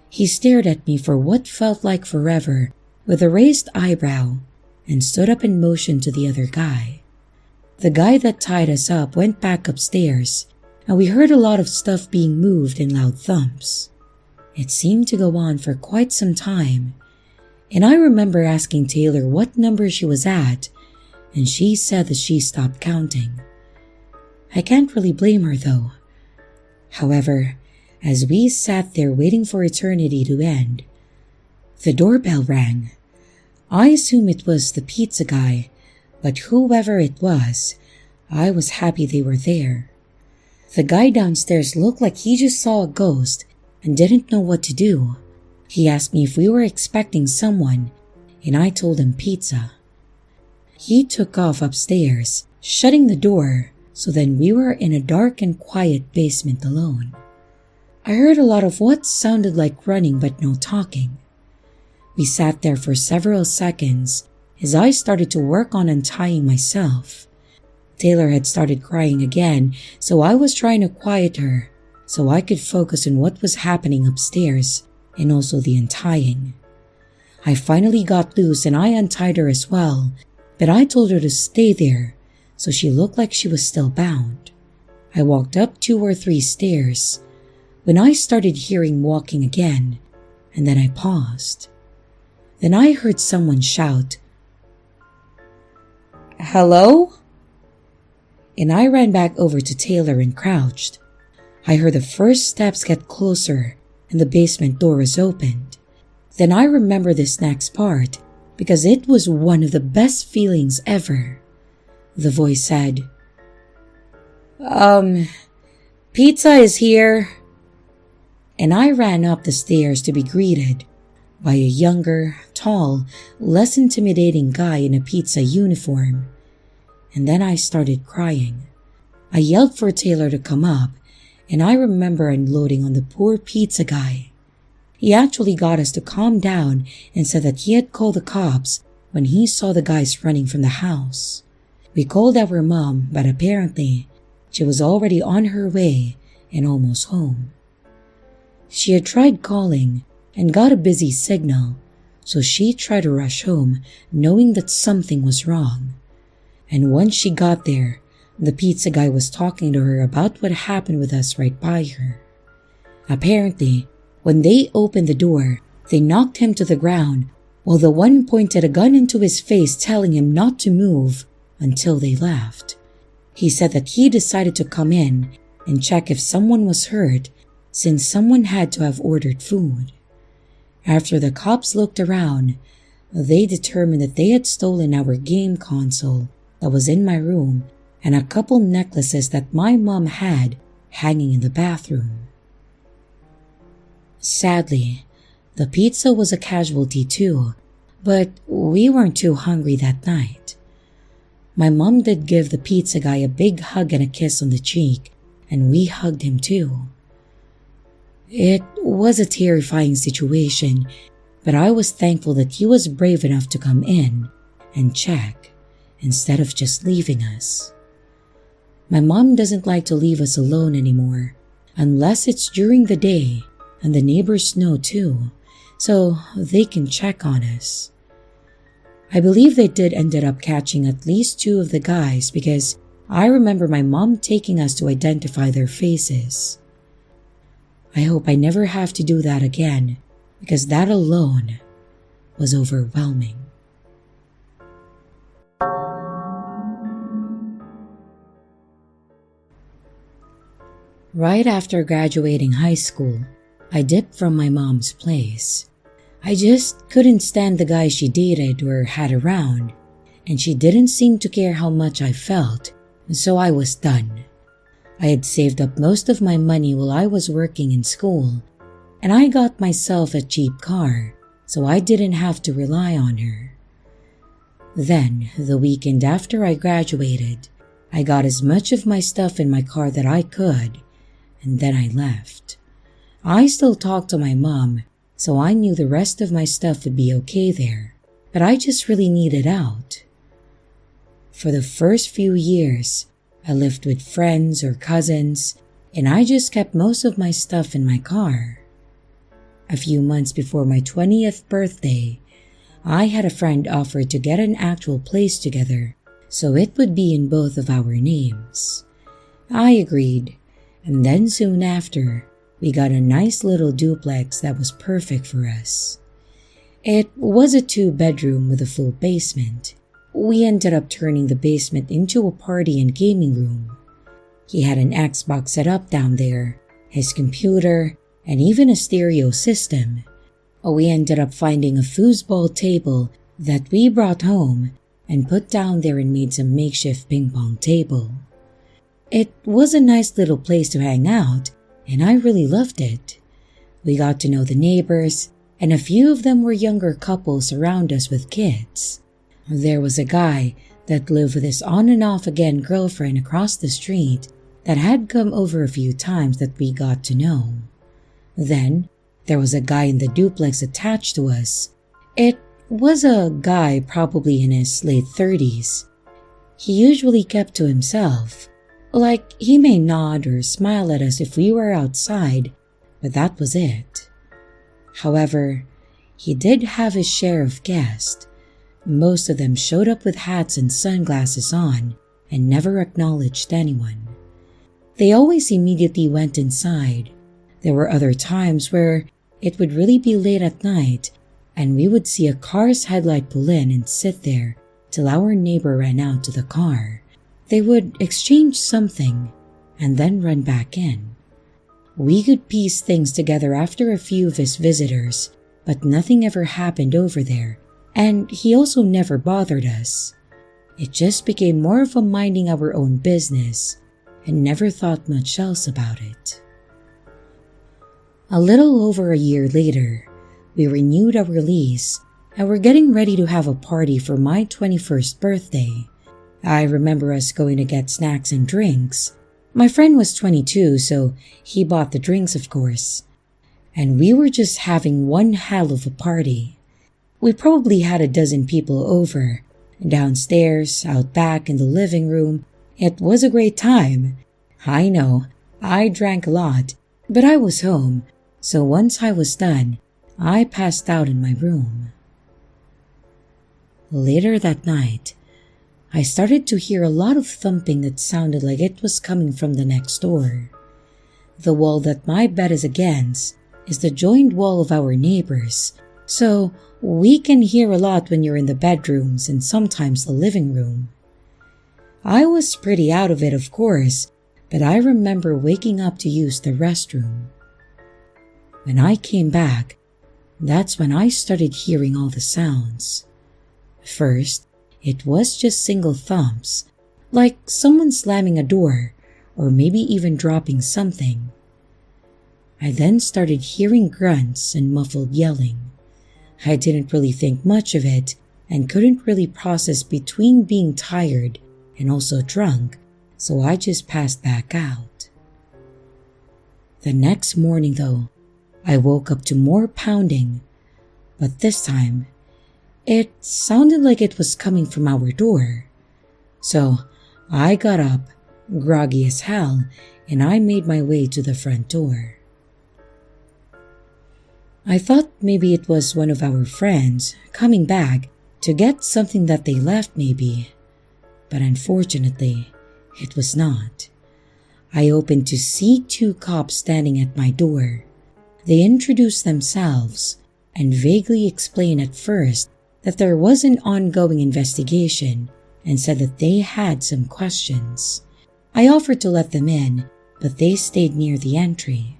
He stared at me for what felt like forever with a raised eyebrow and stood up and motioned to the other guy. The guy that tied us up went back upstairs and we heard a lot of stuff being moved and loud thumps. It seemed to go on for quite some time, and I remember asking Taylor what number she was at, and she said that she stopped counting. I can't really blame her though. However, as we sat there waiting for eternity to end, the doorbell rang. I assume it was the pizza guy, but whoever it was, I was happy they were there. The guy downstairs looked like he just saw a ghost and didn't know what to do. He asked me if we were expecting someone, and I told him pizza. He took off upstairs, shutting the door, so then we were in a dark and quiet basement alone. I heard a lot of what sounded like running but no talking. We sat there for several seconds as I started to work on untying myself. Taylor had started crying again, so I was trying to quiet her so I could focus on what was happening upstairs and also the untying. I finally got loose and I untied her as well, but I told her to stay there, so she looked like she was still bound. I walked up 2 or 3 stairs when I started hearing walking again, and then I paused. Then I heard someone shout, "Hello?" And I ran back over to Taylor and crouched. I heard the first steps get closer and the basement door was opened. Then I remember this next part because it was one of the best feelings ever. The voice said, "Pizza is here." And I ran up the stairs to be greeted by a younger, tall, less intimidating guy in a pizza uniform. And then I started crying. I yelled for Taylor to come up, and I remember unloading on the poor pizza guy. He actually got us to calm down and said that he had called the cops when he saw the guys running from the house. We called our mom, but apparently she was already on her way and almost home. She had tried calling and got a busy signal, so she tried to rush home knowing that something was wrong. And once she got there, the pizza guy was talking to her about what happened with us right by her. Apparently, when they opened the door, they knocked him to the ground while the one pointed a gun into his face telling him not to move until they left. He said that he decided to come in and check if someone was hurt since someone had to have ordered food. After the cops looked around, they determined that they had stolen our game console that was in my room and a couple necklaces that my mom had hanging in the bathroom. Sadly, the pizza was a casualty too, but we weren't too hungry that night. My mom did give the pizza guy a big hug and a kiss on the cheek, and we hugged him too. It was a terrifying situation, but I was thankful that he was brave enough to come in and check instead of just leaving us. My mom doesn't like to leave us alone anymore, unless it's during the day and the neighbors know too, so they can check on us. I believe they did ended up catching at least 2 of the guys because I remember my mom taking us to identify their faces. I hope I never have to do that again because that alone was overwhelming. Right after graduating high school, I dipped from my mom's place. I just couldn't stand the guy she dated or had around, and she didn't seem to care how much I felt, so I was done. I had saved up most of my money while I was working in school, and I got myself a cheap car, so I didn't have to rely on her. Then, the weekend after I graduated, I got as much of my stuff in my car that I could, and then I left. I still talked to my mom, so I knew the rest of my stuff would be okay there, but I just really needed out. For the first few years, I lived with friends or cousins, and I just kept most of my stuff in my car. A few months before my 20th birthday, I had a friend offer to get an actual place together, so it would be in both of our names. I agreed, and then soon after, we got a nice little duplex that was perfect for us. It was a 2-bedroom with a full basement. We ended up turning the basement into a party and gaming room. He had an Xbox set up down there, his computer, and even a stereo system. We ended up finding a foosball table that we brought home and put down there and made some makeshift ping pong table. It was a nice little place to hang out, and I really loved it. We got to know the neighbors, and a few of them were younger couples around us with kids. There was a guy that lived with his on and off again girlfriend across the street that had come over a few times that we got to know. Then, there was a guy in the duplex attached to us. It was a guy probably in his late 30s. He usually kept to himself. Like, he may nod or smile at us if we were outside, but that was it. However, he did have his share of guests. Most of them showed up with hats and sunglasses on and never acknowledged anyone. They always immediately went inside. There were other times where it would really be late at night and we would see a car's headlight pull in and sit there till our neighbor ran out to the car. They would exchange something and then run back in. We could piece things together after a few of his visitors, but nothing ever happened over there, and he also never bothered us. It just became more of a minding our own business and never thought much else about it. A little over a year later, we renewed our lease and were getting ready to have a party for my 21st birthday. I remember us going to get snacks and drinks. My friend was 22, so he bought the drinks, of course. And we were just having one hell of a party. We probably had a dozen people over. Downstairs, out back, in the living room. It was a great time. I know, I drank a lot, but I was home, so once I was done, I passed out in my room. Later that night, I started to hear a lot of thumping that sounded like it was coming from the next door. The wall that my bed is against is the joined wall of our neighbors, so we can hear a lot when you're in the bedrooms and sometimes the living room. I was pretty out of it, of course, but I remember waking up to use the restroom. When I came back, that's when I started hearing all the sounds. First, it was just single thumps, like someone slamming a door or maybe even dropping something. I then started hearing grunts and muffled yelling. I didn't really think much of it and couldn't really process between being tired and also drunk, so I just passed back out. The next morning though, I woke up to more pounding, but this time, it sounded like it was coming from our door. So I got up, groggy as hell, and I made my way to the front door. I thought maybe it was one of our friends coming back to get something that they left maybe, but unfortunately, it was not. I opened to see two cops standing at my door. They introduced themselves and vaguely explained at first that there was an ongoing investigation and said that they had some questions. I offered to let them in, but they stayed near the entry.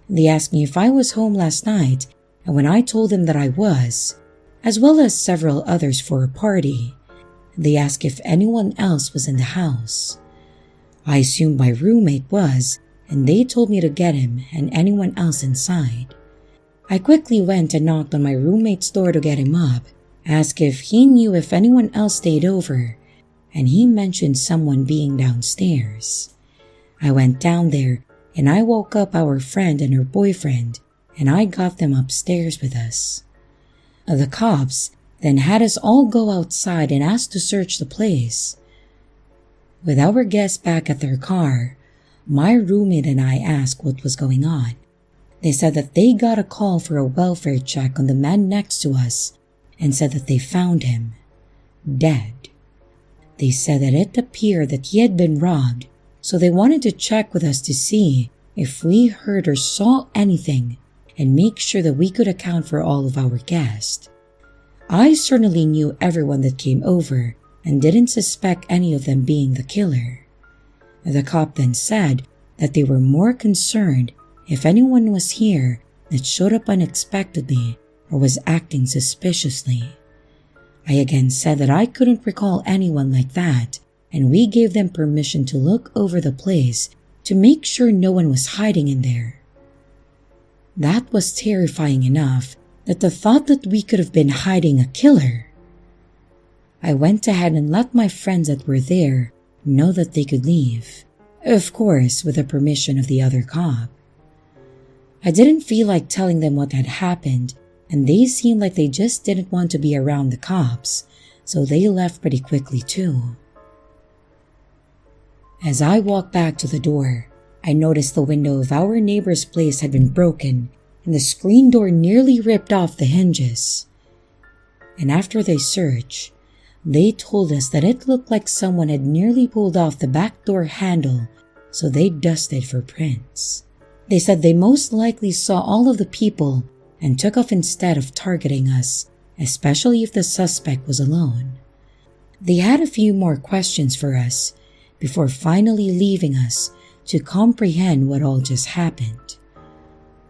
They asked me if I was home last night, and when I told them that I was, as well as several others for a party, they asked if anyone else was in the house. I assumed my roommate was, and they told me to get him and anyone else inside. I quickly went and knocked on my roommate's door to get him up, asked if he knew if anyone else stayed over, and he mentioned someone being downstairs. I went down there and I woke up our friend and her boyfriend, and I got them upstairs with us. The cops then had us all go outside and asked to search the place. With our guests back at their car, my roommate and I asked what was going on. They said that they got a call for a welfare check on the man next to us and said that they found him dead. They said that it appeared that he had been robbed, so they wanted to check with us to see if we heard or saw anything and make sure that we could account for all of our guests. I certainly knew everyone that came over and didn't suspect any of them being the killer. The cop then said that they were more concerned if anyone was here that showed up unexpectedly or was acting suspiciously. I again said that I couldn't recall anyone like that, and we gave them permission to look over the place to make sure no one was hiding in there. That was terrifying enough that the thought that we could have been hiding a killer. I went ahead and let my friends that were there know that they could leave, of course with the permission of the other cop. I didn't feel like telling them what had happened, and they seemed like they just didn't want to be around the cops, so they left pretty quickly too. As I walked back to the door, I noticed the window of our neighbor's place had been broken and the screen door nearly ripped off the hinges. And after they searched, they told us that it looked like someone had nearly pulled off the back door handle, so they dusted for prints. They said they most likely saw all of the people and took off instead of targeting us, especially if the suspect was alone. They had a few more questions for us before finally leaving us to comprehend what all just happened.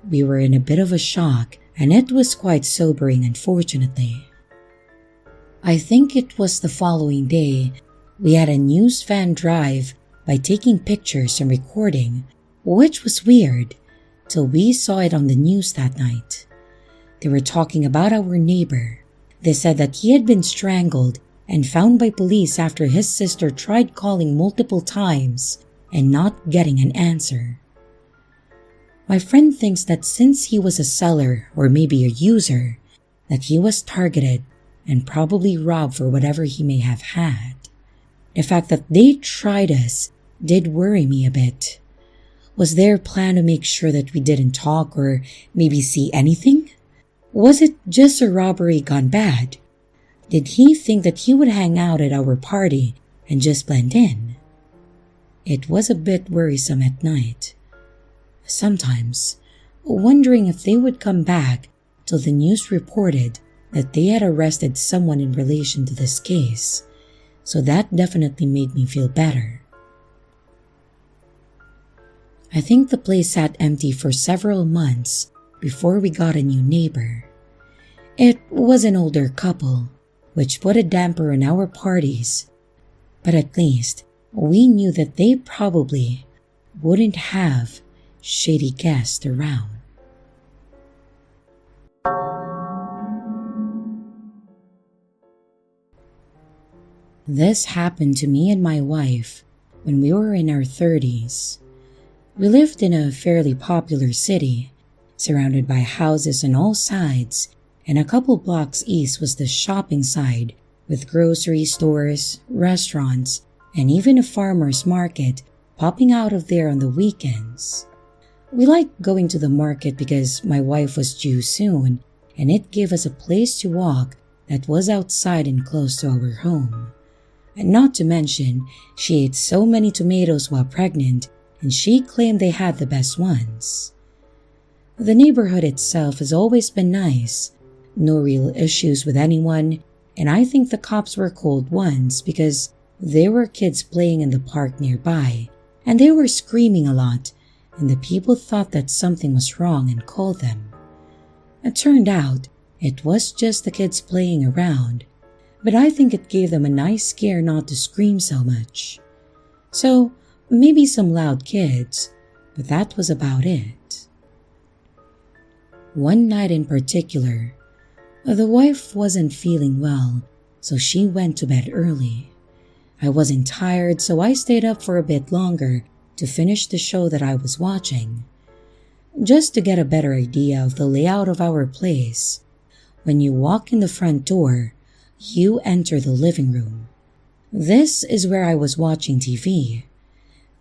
We were in a bit of a shock, and it was quite sobering, unfortunately. I think it was the following day we had a news fan drive by taking pictures and recording, which was weird, till we saw it on the news that night. They were talking about our neighbor. They said that he had been strangled and found by police after his sister tried calling multiple times and not getting an answer. My friend thinks that since he was a seller or maybe a user, that he was targeted and probably robbed for whatever he may have had. The fact that they tried us did worry me a bit. Was their plan to make sure that we didn't talk or maybe see anything? Was it just a robbery gone bad? Did he think that he would hang out at our party and just blend in? It was a bit worrisome at night. Sometimes, wondering if they would come back till the news reported that they had arrested someone in relation to this case, so that definitely made me feel better. I think the place sat empty for several months before we got a new neighbor. It was an older couple, which put a damper on our parties, but at least we knew that they probably wouldn't have shady guests around. This happened to me and my wife when we were in our 30s. We lived in a fairly popular city, surrounded by houses on all sides, and a couple blocks east was the shopping side with grocery stores, restaurants, and even a farmer's market popping out of there on the weekends. We liked going to the market because my wife was due soon, and it gave us a place to walk that was outside and close to our home. And not to mention, she ate so many tomatoes while pregnant, and she claimed they had the best ones. The neighborhood itself has always been nice, no real issues with anyone, and I think the cops were called once because there were kids playing in the park nearby, and they were screaming a lot, and the people thought that something was wrong and called them. It turned out it was just the kids playing around, but I think it gave them a nice scare not to scream so much. So, maybe some loud kids, but that was about it. One night in particular, the wife wasn't feeling well, so she went to bed early. I wasn't tired, so I stayed up for a bit longer to finish the show that I was watching. Just to get a better idea of the layout of our place, when you walk in the front door, you enter the living room. This is where I was watching TV.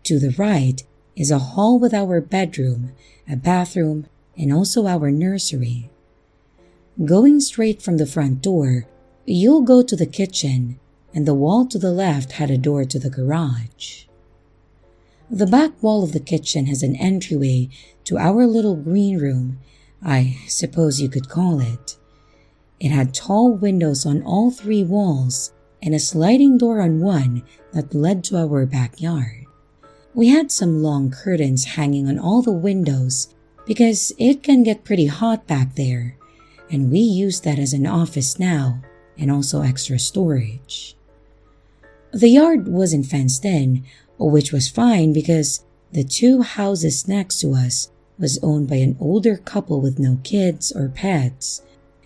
To the right is a hall with our bedroom, a bathroom, and also our nursery. Going straight from the front door, you'll go to the kitchen, and the wall to the left had a door to the garage. The back wall of the kitchen has an entryway to our little green room, I suppose you could call it. It had tall windows on all three walls and a sliding door on one that led to our backyard. We had some long curtains hanging on all the windows because it can get pretty hot back there, and we use that as an office now and also extra storage. The yard wasn't fenced in, which was fine because the two houses next to us was owned by an older couple with no kids or pets,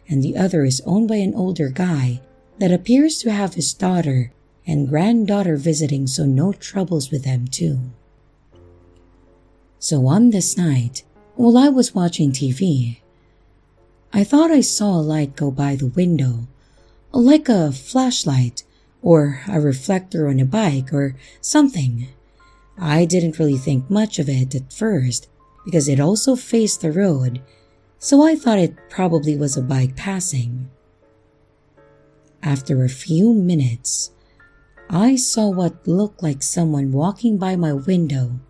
and the other is owned by an older guy that appears to have his daughter and granddaughter visiting, so no troubles with them too. So on this night, while I was watching TV, I thought I saw a light go by the window, like a flashlight or a reflector on a bike or something. I didn't really think much of it at first because it also faced the road, so I thought it probably was a bike passing. After a few minutes, I saw what looked like someone walking by my window,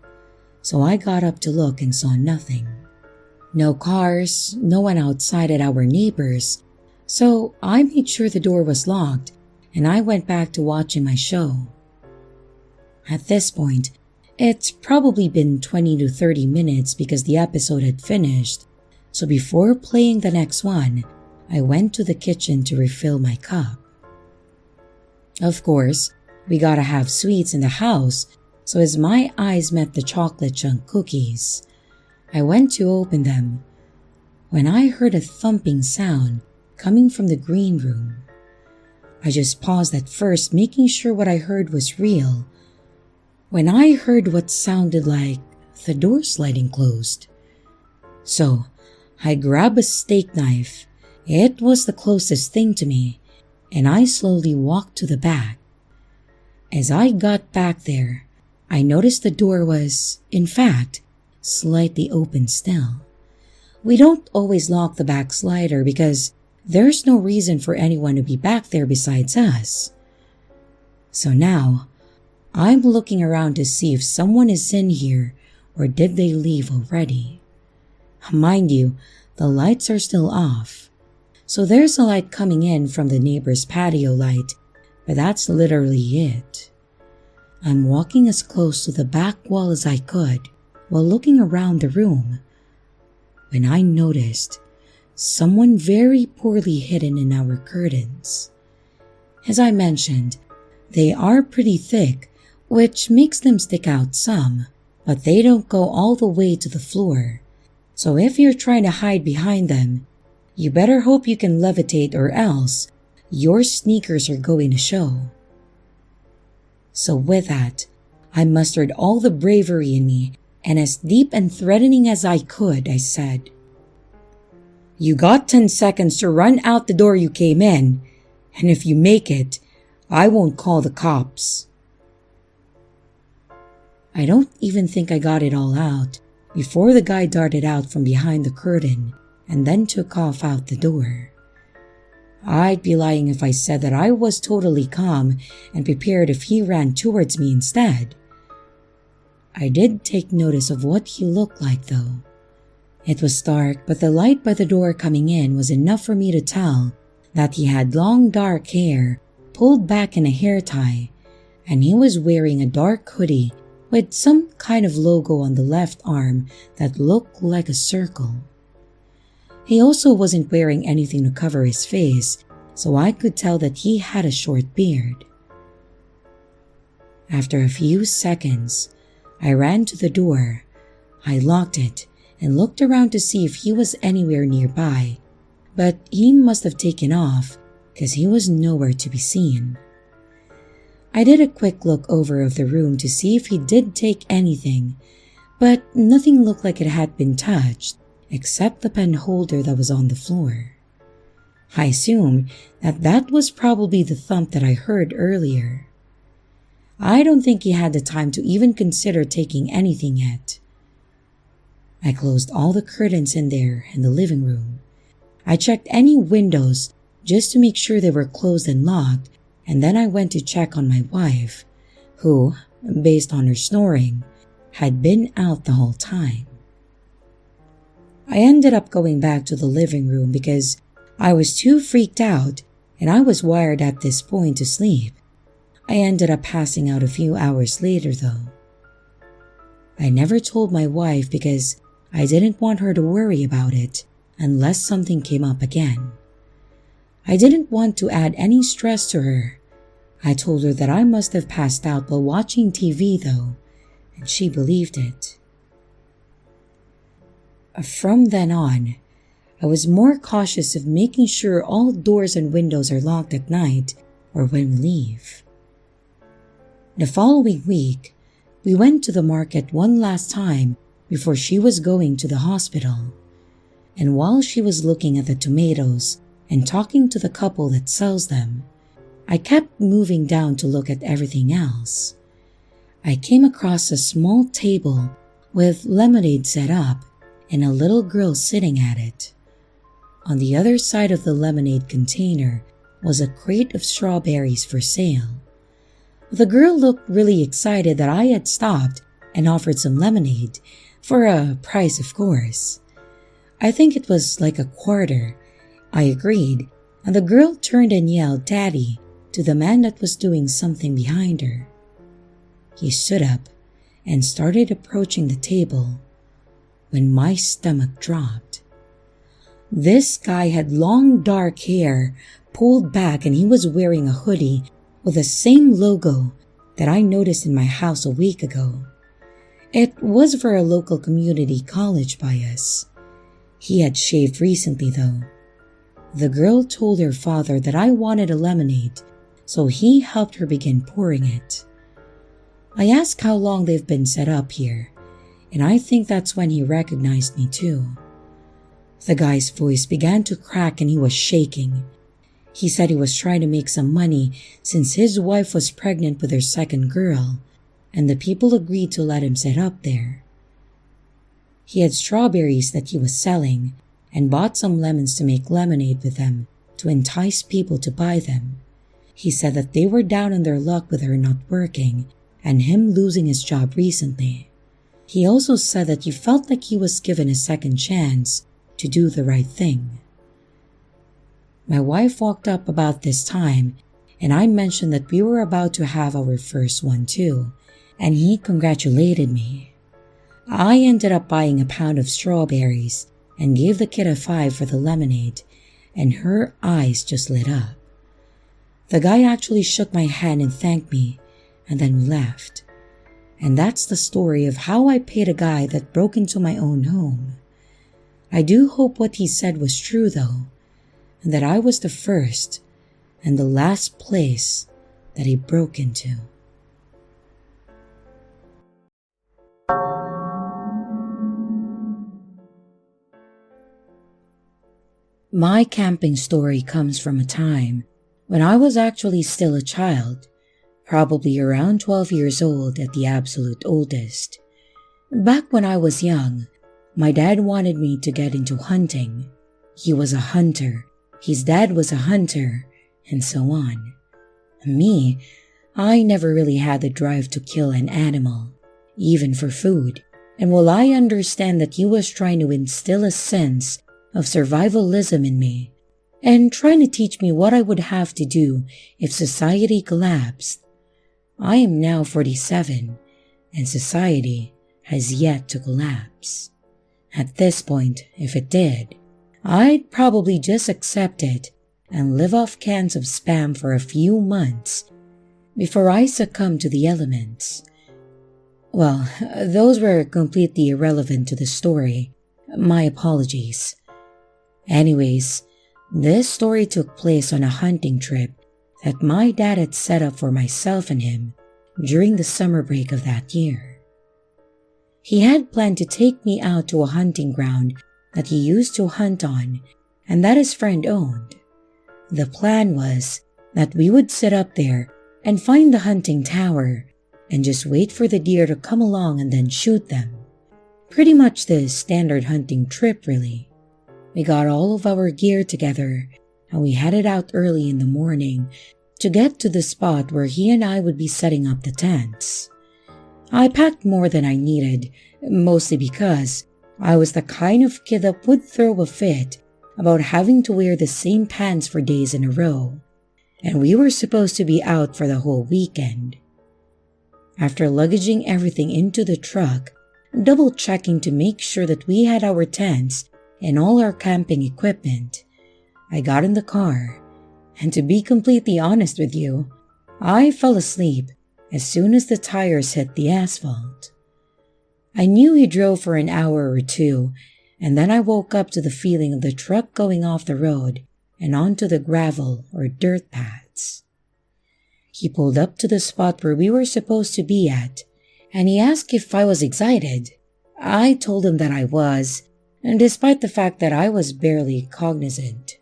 so I got up to look and saw nothing. No cars, no one outside at our neighbors, so I made sure the door was locked and I went back to watching my show. At this point, it's probably been 20 to 30 minutes because the episode had finished, so before playing the next one, I went to the kitchen to refill my cup. Of course, we gotta have sweets in the house, so as my eyes met the chocolate chunk cookies, I went to open them when I heard a thumping sound coming from the green room. I just paused at first, making sure what I heard was real, when I heard what sounded like the door sliding closed. So I grabbed a steak knife. It was the closest thing to me, and I slowly walked to the back. As I got back there, I noticed the door was, in fact, slightly open still. We don't always lock the back slider because there's no reason for anyone to be back there besides us. So now, I'm looking around to see if someone is in here or did they leave already. Mind you, the lights are still off. So there's a light coming in from the neighbor's patio light, but that's literally it. I'm walking as close to the back wall as I could while looking around the room when I noticed someone very poorly hidden in our curtains. As I mentioned, they are pretty thick, which makes them stick out some, but they don't go all the way to the floor. So if you're trying to hide behind them, you better hope you can levitate or else your sneakers are going to show. So with that, I mustered all the bravery in me, and as deep and threatening as I could, I said, "You got 10 seconds to run out the door you came in, and if you make it, I won't call the cops." I don't even think I got it all out before the guy darted out from behind the curtain and then took off out the door. I'd be lying if I said that I was totally calm and prepared if he ran towards me instead. I did take notice of what he looked like though. It was dark, but the light by the door coming in was enough for me to tell that he had long dark hair pulled back in a hair tie, and he was wearing a dark hoodie with some kind of logo on the left arm that looked like a circle. He also wasn't wearing anything to cover his face, so I could tell that he had a short beard. After a few seconds, I ran to the door. I locked it and looked around to see if he was anywhere nearby, but he must have taken off because he was nowhere to be seen. I did a quick look over of the room to see if he did take anything, but nothing looked like it had been touched except the pen holder that was on the floor. I assumed that that was probably the thump that I heard earlier. I don't think he had the time to even consider taking anything yet. I closed all the curtains in there in the living room. I checked any windows just to make sure they were closed and locked, and then I went to check on my wife, who, based on her snoring, had been out the whole time. I ended up going back to the living room because I was too freaked out and I was wired at this point to sleep. I ended up passing out a few hours later though. I never told my wife because I didn't want her to worry about it unless something came up again. I didn't want to add any stress to her. I told her that I must have passed out while watching TV though, and she believed it. From then on, I was more cautious of making sure all doors and windows are locked at night or when we leave. The following week, we went to the market one last time before she was going to the hospital. And while she was looking at the tomatoes and talking to the couple that sells them, I kept moving down to look at everything else. I came across a small table with lemonade set up and a little girl sitting at it. On the other side of the lemonade container was a crate of strawberries for sale. The girl looked really excited that I had stopped and offered some lemonade, for a price of course. I think it was like a quarter. I agreed, and the girl turned and yelled "Daddy" to the man that was doing something behind her. He stood up and started approaching the table when my stomach dropped. This guy had long dark hair pulled back and he was wearing a hoodie with the same logo that I noticed in my house a week ago. It was for a local community college by us. He had shaved recently though. The girl told her father that I wanted a lemonade, so he helped her begin pouring it. I asked how long they've been set up here, and I think that's when he recognized me too. The guy's voice began to crack and he was shaking. He said he was trying to make some money since his wife was pregnant with their second girl, and the people agreed to let him set up there. He had strawberries that he was selling and bought some lemons to make lemonade with them to entice people to buy them. He said that they were down on their luck with her not working and him losing his job recently. He also said that he felt like he was given a second chance to do the right thing. My wife walked up about this time, and I mentioned that we were about to have our first one too, and he congratulated me. I ended up buying a pound of strawberries and gave the kid a 5 for the lemonade, and her eyes just lit up. The guy actually shook my hand and thanked me, and then we left. And that's the story of how I paid a guy that broke into my own home. I do hope what he said was true though, and that I was the first and the last place that he broke into. My camping story comes from a time when I was actually still a child, probably around 12 years old at the absolute oldest. Back when I was young, my dad wanted me to get into hunting. He was a hunter, his dad was a hunter, and so on. Me, I never really had the drive to kill an animal, even for food, and while I understand that he was trying to instill a sense of survivalism in me, and trying to teach me what I would have to do if society collapsed, I am now 47, and society has yet to collapse. At this point, if it did, I'd probably just accept it and live off cans of Spam for a few months before I succumb to the elements. Well, those were completely irrelevant to the story. My apologies. Anyways, this story took place on a hunting trip that my dad had set up for myself and him during the summer break of that year. He had planned to take me out to a hunting ground that he used to hunt on and that his friend owned. The plan was that we would sit up there and find the hunting tower and just wait for the deer to come along and then shoot them. Pretty much the standard hunting trip, really. We got all of our gear together and we headed out early in the morning to get to the spot where he and I would be setting up the tents. I packed more than I needed, mostly because I was the kind of kid that would throw a fit about having to wear the same pants for days in a row, and we were supposed to be out for the whole weekend. After luggaging everything into the truck, double-checking to make sure that we had our tents and all our camping equipment, I got in the car, and to be completely honest with you, I fell asleep as soon as the tires hit the asphalt. I knew he drove for an hour or two, and then I woke up to the feeling of the truck going off the road and onto the gravel or dirt paths. He pulled up to the spot where we were supposed to be at, and he asked if I was excited. I told him that I was, and despite the fact that I was barely cognizant.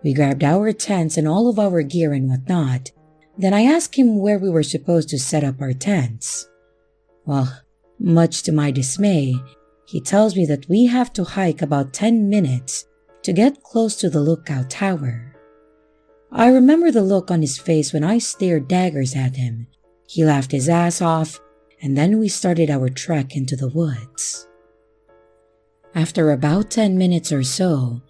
We grabbed our tents and all of our gear and whatnot. Then I asked him where we were supposed to set up our tents. Well, much to my dismay, he tells me that we have to hike about 10 minutes to get close to the lookout tower. I remember the look on his face when I stared daggers at him. He laughed his ass off, and then we started our trek into the woods. After about 10 minutes or so,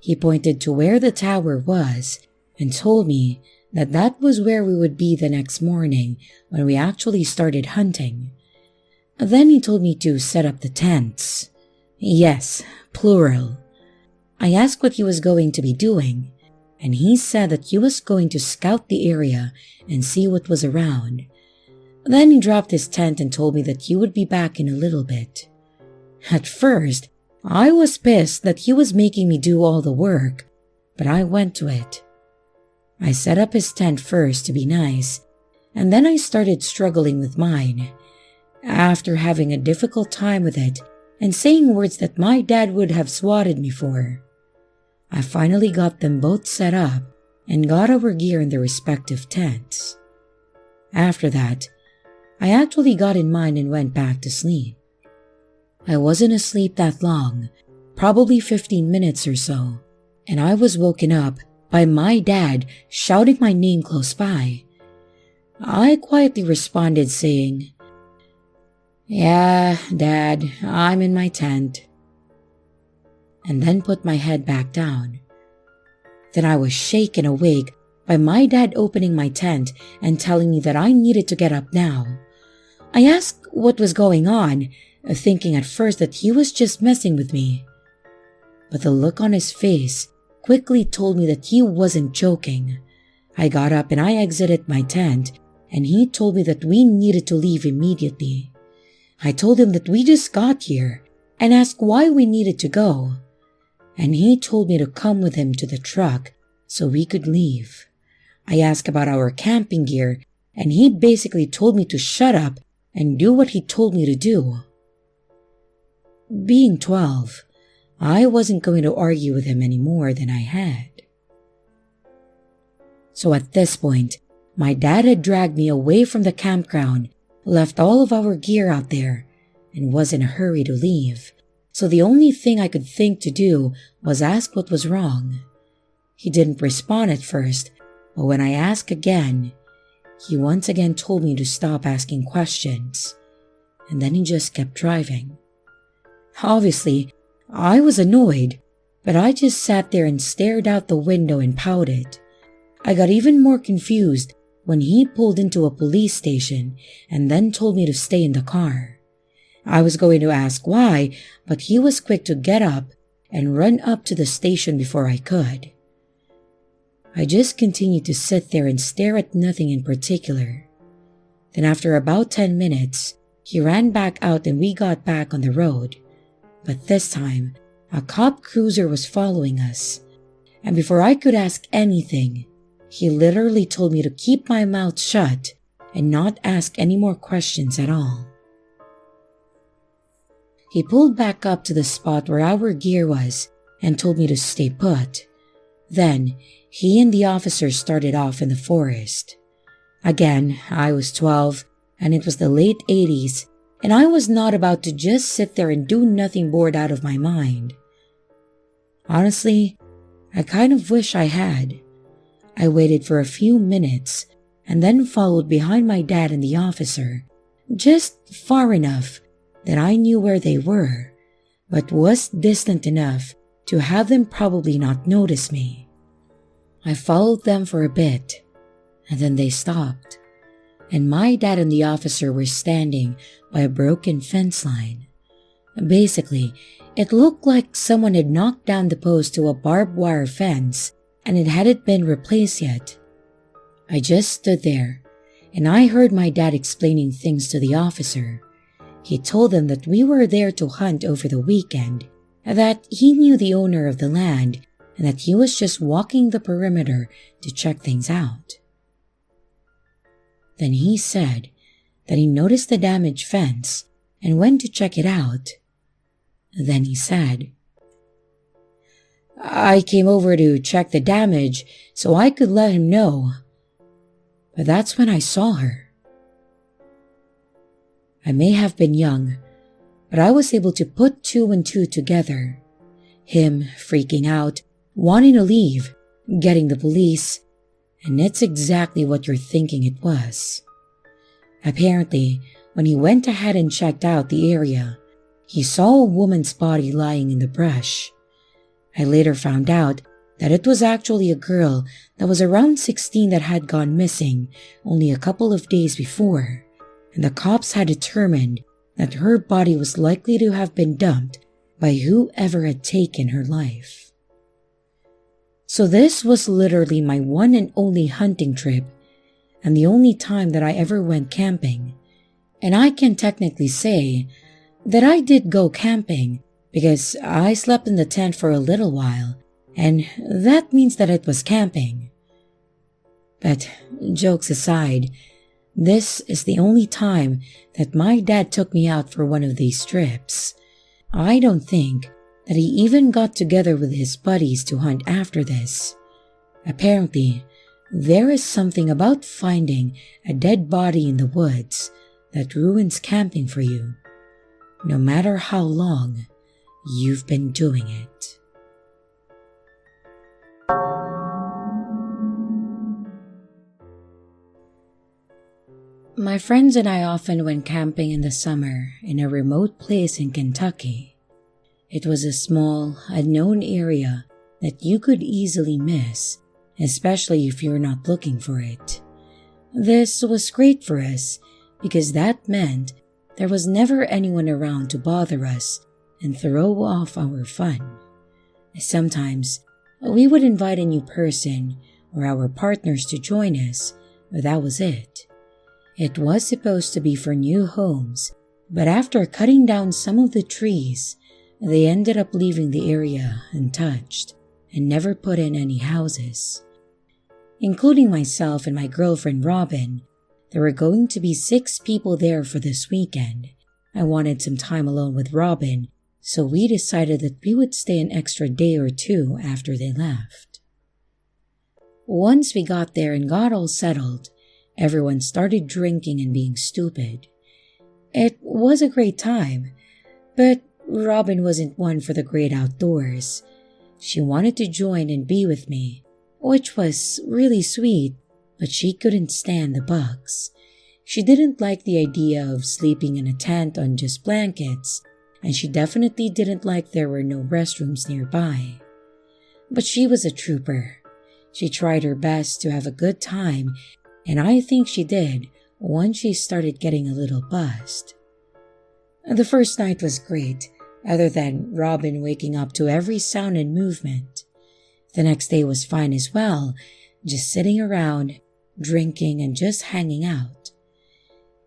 he pointed to where the tower was and told me that that was where we would be the next morning when we actually started hunting. Then he told me to set up the tents. Yes, plural. I asked what he was going to be doing, and he said that he was going to scout the area and see what was around. Then he dropped his tent and told me that he would be back in a little bit. At first, I was pissed that he was making me do all the work, but I went to it. I set up his tent first to be nice, and then I started struggling with mine. After having a difficult time with it and saying words that my dad would have swatted me for, I finally got them both set up and got our gear in their respective tents. After that, I actually got in mine and went back to sleep. I wasn't asleep that long, probably 15 minutes or so, and I was woken up by my dad shouting my name close by. I quietly responded saying, "Yeah, Dad, I'm in my tent," and then put my head back down. Then I was shaken awake by my dad opening my tent and telling me that I needed to get up now. I asked what was going on, thinking at first that he was just messing with me. But the look on his face quickly told me that he wasn't joking. I got up and I exited my tent, and he told me that we needed to leave immediately. I told him that we just got here and asked why we needed to go, and he told me to come with him to the truck so we could leave. I asked about our camping gear, and he basically told me to shut up and do what he told me to do. Being 12, I wasn't going to argue with him any more than I had. So at this point, my dad had dragged me away from the campground, left all of our gear out there, and was in a hurry to leave. So the only thing I could think to do was ask what was wrong. He didn't respond at first, but when I asked again, he once again told me to stop asking questions, and then he just kept driving. Obviously, I was annoyed, but I just sat there and stared out the window and pouted. I got even more confused when he pulled into a police station and then told me to stay in the car. I was going to ask why, but he was quick to get up and run up to the station before I could. I just continued to sit there and stare at nothing in particular. Then after about 10 minutes, he ran back out and we got back on the road. But this time, a cop cruiser was following us. And before I could ask anything, he literally told me to keep my mouth shut and not ask any more questions at all. He pulled back up to the spot where our gear was and told me to stay put. Then, he and the officer started off in the forest. Again, I was 12, and it was the late 80s, and I was not about to just sit there and do nothing bored out of my mind. Honestly, I kind of wish I had. I waited for a few minutes, and then followed behind my dad and the officer, just far enough that I knew where they were, but was distant enough to have them probably not notice me. I followed them for a bit, and then they stopped, and my dad and the officer were standing by a broken fence line. Basically, it looked like someone had knocked down the post to a barbed wire fence, and it hadn't been replaced yet. I just stood there, and I heard my dad explaining things to the officer. He told them that we were there to hunt over the weekend, that he knew the owner of the land, and that he was just walking the perimeter to check things out. Then he said that he noticed the damaged fence and went to check it out. Then he said, "I came over to check the damage so I could let him know. But that's when I saw her." I may have been young, but I was able to put two and two together. Him freaking out, wanting to leave, getting the police, and it's exactly what you're thinking it was. Apparently, when he went ahead and checked out the area, he saw a woman's body lying in the brush. I later found out that it was actually a girl that was around 16 that had gone missing only a couple of days before, and the cops had determined that her body was likely to have been dumped by whoever had taken her life. So this was literally my one and only hunting trip, and the only time that I ever went camping. And I can technically say that I did go camping because I slept in the tent for a little while, and that means that it was camping. But jokes aside, this is the only time that my dad took me out for one of these trips. I don't think that he even got together with his buddies to hunt after this. Apparently, there is something about finding a dead body in the woods that ruins camping for you. no matter how long you've been doing it. My friends and I often went camping in the summer in a remote place in Kentucky. It was a small, unknown area that you could easily miss, especially if you're not looking for it. This was great for us because that meant there was never anyone around to bother us and throw off our fun. Sometimes, we would invite a new person or our partners to join us, but that was it. It was supposed to be for new homes, but after cutting down some of the trees, they ended up leaving the area untouched and never put in any houses. Including myself and my girlfriend Robin, there were going to be 6 people there for this weekend. I wanted some time alone with Robin, so we decided that we would stay an extra day or 2 after they left. Once we got there and got all settled, everyone started drinking and being stupid. It was a great time, but Robin wasn't one for the great outdoors. She wanted to join and be with me, which was really sweet, but she couldn't stand the bugs. She didn't like the idea of sleeping in a tent on just blankets, and she definitely didn't like there were no restrooms nearby. But she was a trooper. She tried her best to have a good time, and I think she did once she started getting a little buzzed. The first night was great, other than Robin waking up to every sound and movement. The next day was fine as well, just sitting around, drinking, and just hanging out.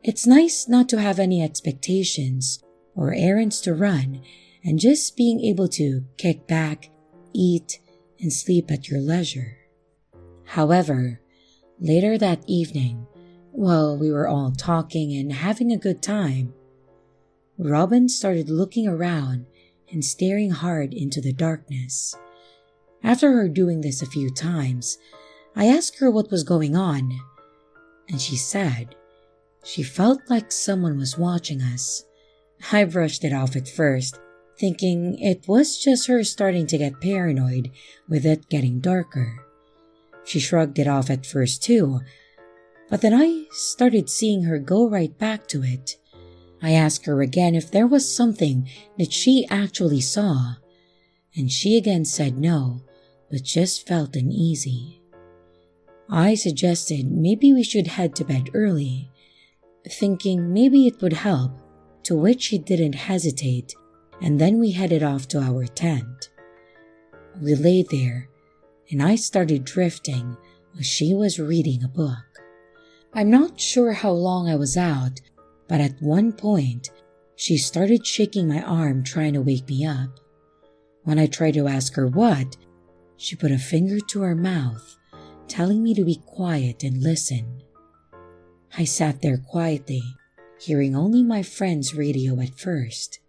It's nice not to have any expectations or errands to run and just being able to kick back, eat, and sleep at your leisure. However, later that evening, while we were all talking and having a good time, Robin started looking around and staring hard into the darkness. After her doing this a few times, I asked her what was going on, and she said she felt like someone was watching us. I brushed it off at first, thinking it was just her starting to get paranoid with it getting darker. She shrugged it off at first too, but then I started seeing her go right back to it. I asked her again if there was something that she actually saw, and she again said no, but just felt uneasy. I suggested maybe we should head to bed early, thinking maybe it would help, to which she didn't hesitate, and then we headed off to our tent. We lay there, and I started drifting while she was reading a book. I'm not sure how long I was out, but at one point, she started shaking my arm trying to wake me up. When I tried to ask her what, she put a finger to her mouth, telling me to be quiet and listen. I sat there quietly, hearing only my friend's radio at first.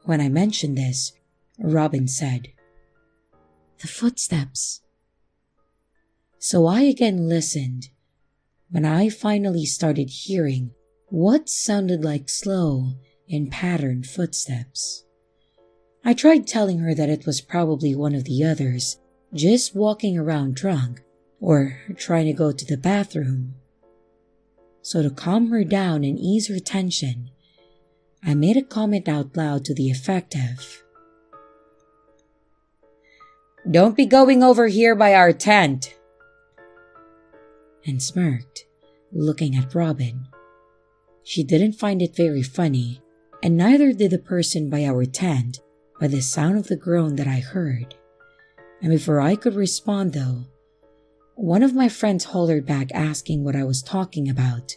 When I mentioned this, Robin said, "The footsteps." So I again listened, when I finally started hearing what sounded like slow and patterned footsteps. I tried telling her that it was probably one of the others, just walking around drunk or trying to go to the bathroom. So to calm her down and ease her tension, I made a comment out loud to the effect of, "Don't be going over here by our tent," and smirked, looking at Robin. She didn't find it very funny, and neither did the person by our tent by the sound of the groan that I heard. And before I could respond though, one of my friends hollered back asking what I was talking about.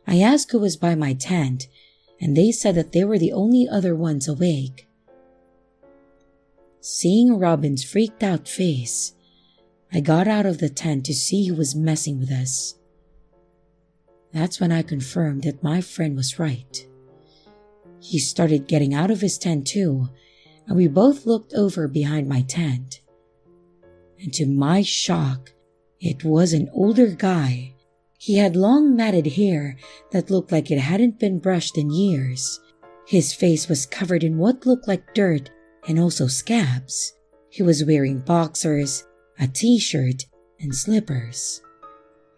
I asked who was by my tent, and they said that they were the only other ones awake. Seeing Robin's freaked out face, I got out of the tent to see who was messing with us. That's when I confirmed that my friend was right. He started getting out of his tent too, and we both looked over behind my tent. And to my shock, it was an older guy. He had long matted hair that looked like it hadn't been brushed in years. His face was covered in what looked like dirt and also scabs. He was wearing boxers, a t-shirt, and slippers.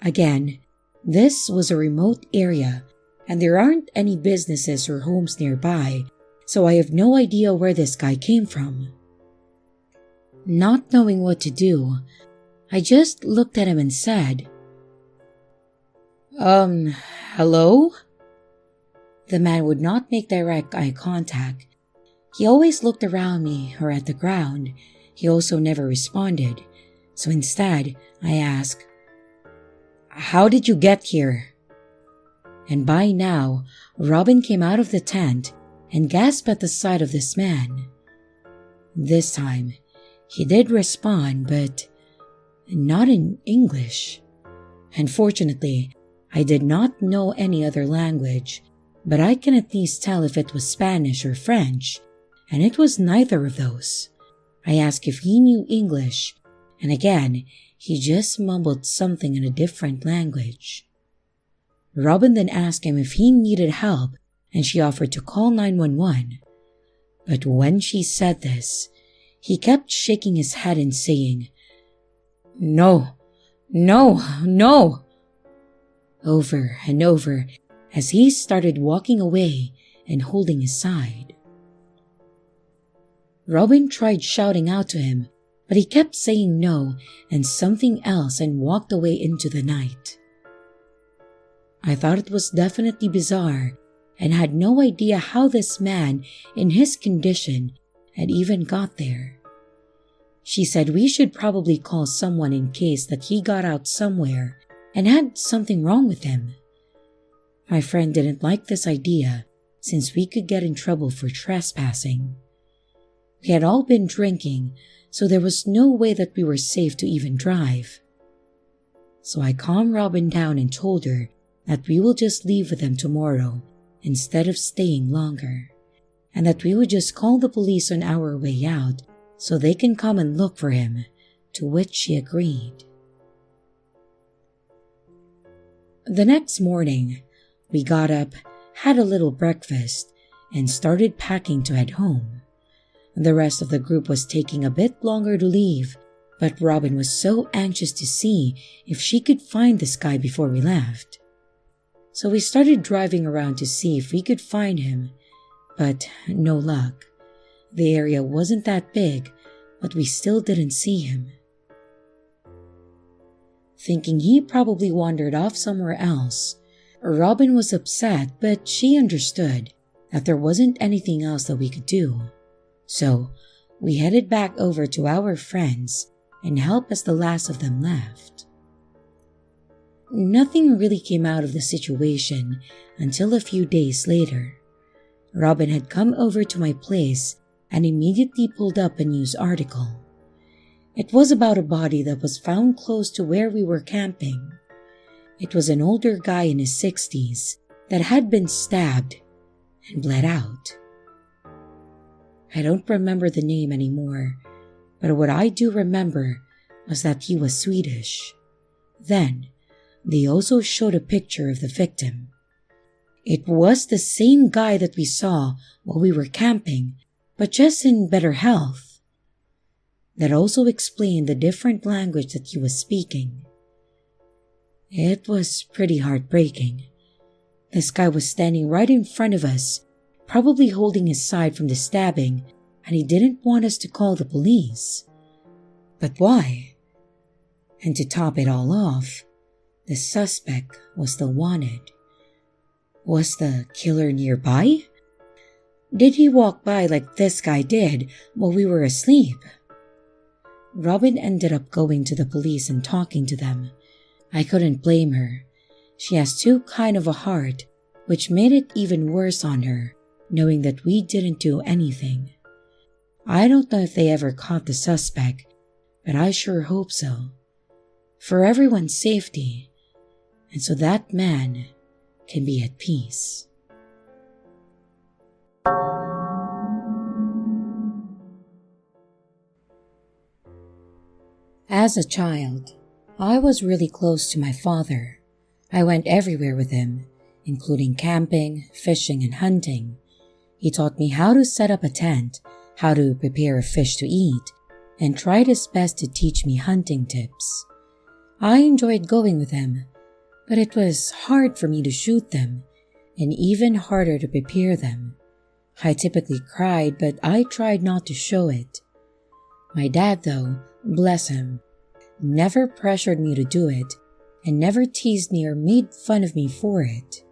Again, this was a remote area and there aren't any businesses or homes nearby, so I have no idea where this guy came from. Not knowing what to do, I just looked at him and said, hello? The man would not make direct eye contact. He always looked around me or at the ground. He also never responded, so instead I asked, how did you get here? And by now, Robin came out of the tent and gasped at the sight of this man. This time, he did respond, but not in English. Unfortunately, I did not know any other language, but I can at least tell if it was Spanish or French, and it was neither of those. I asked if he knew English, and again, he just mumbled something in a different language. Robin then asked him if he needed help, and she offered to call 911. But when she said this, he kept shaking his head and saying, No, no, no, over and over as he started walking away and holding his side. Robin tried shouting out to him, but he kept saying no and something else and walked away into the night. I thought it was definitely bizarre and had no idea how this man in his condition had even got there. She said we should probably call someone in case that he got out somewhere and had something wrong with him. My friend didn't like this idea since we could get in trouble for trespassing. We had all been drinking, so there was no way that we were safe to even drive. So I calmed Robin down and told her that we will just leave with them tomorrow instead of staying longer, and that we would just call the police on our way out so they can come and look for him, to which she agreed. The next morning, we got up, had a little breakfast, and started packing to head home. The rest of the group was taking a bit longer to leave, but Robin was so anxious to see if she could find this guy before we left. So we started driving around to see if we could find him, but no luck. The area wasn't that big, but we still didn't see him. Thinking he probably wandered off somewhere else, Robin was upset, but she understood that there wasn't anything else that we could do. So we headed back over to our friends and helped as the last of them left. Nothing really came out of the situation until a few days later. Robin had come over to my place and immediately pulled up a news article. It was about a body that was found close to where we were camping. It was an older guy in his 60s that had been stabbed and bled out. I don't remember the name anymore, but what I do remember was that he was Swedish. Then, they also showed a picture of the victim. It was the same guy that we saw while we were camping, but just in better health. That also explained the different language that he was speaking. It was pretty heartbreaking. This guy was standing right in front of us, probably holding his side from the stabbing, and he didn't want us to call the police. But why? And to top it all off, the suspect was still wanted. Was the killer nearby? Did he walk by like this guy did while we were asleep? Robin ended up going to the police and talking to them. I couldn't blame her. She has too kind of a heart, which made it even worse on her, knowing that we didn't do anything. I don't know if they ever caught the suspect, but I sure hope so. For everyone's safety, and so that man can be at peace. As a child, I was really close to my father. I went everywhere with him, including camping, fishing, and hunting. He taught me how to set up a tent, how to prepare a fish to eat, and tried his best to teach me hunting tips. I enjoyed going with him, but it was hard for me to shoot them, and even harder to prepare them. I typically cried, but I tried not to show it. My dad, though, bless him, never pressured me to do it, and never teased me or made fun of me for it.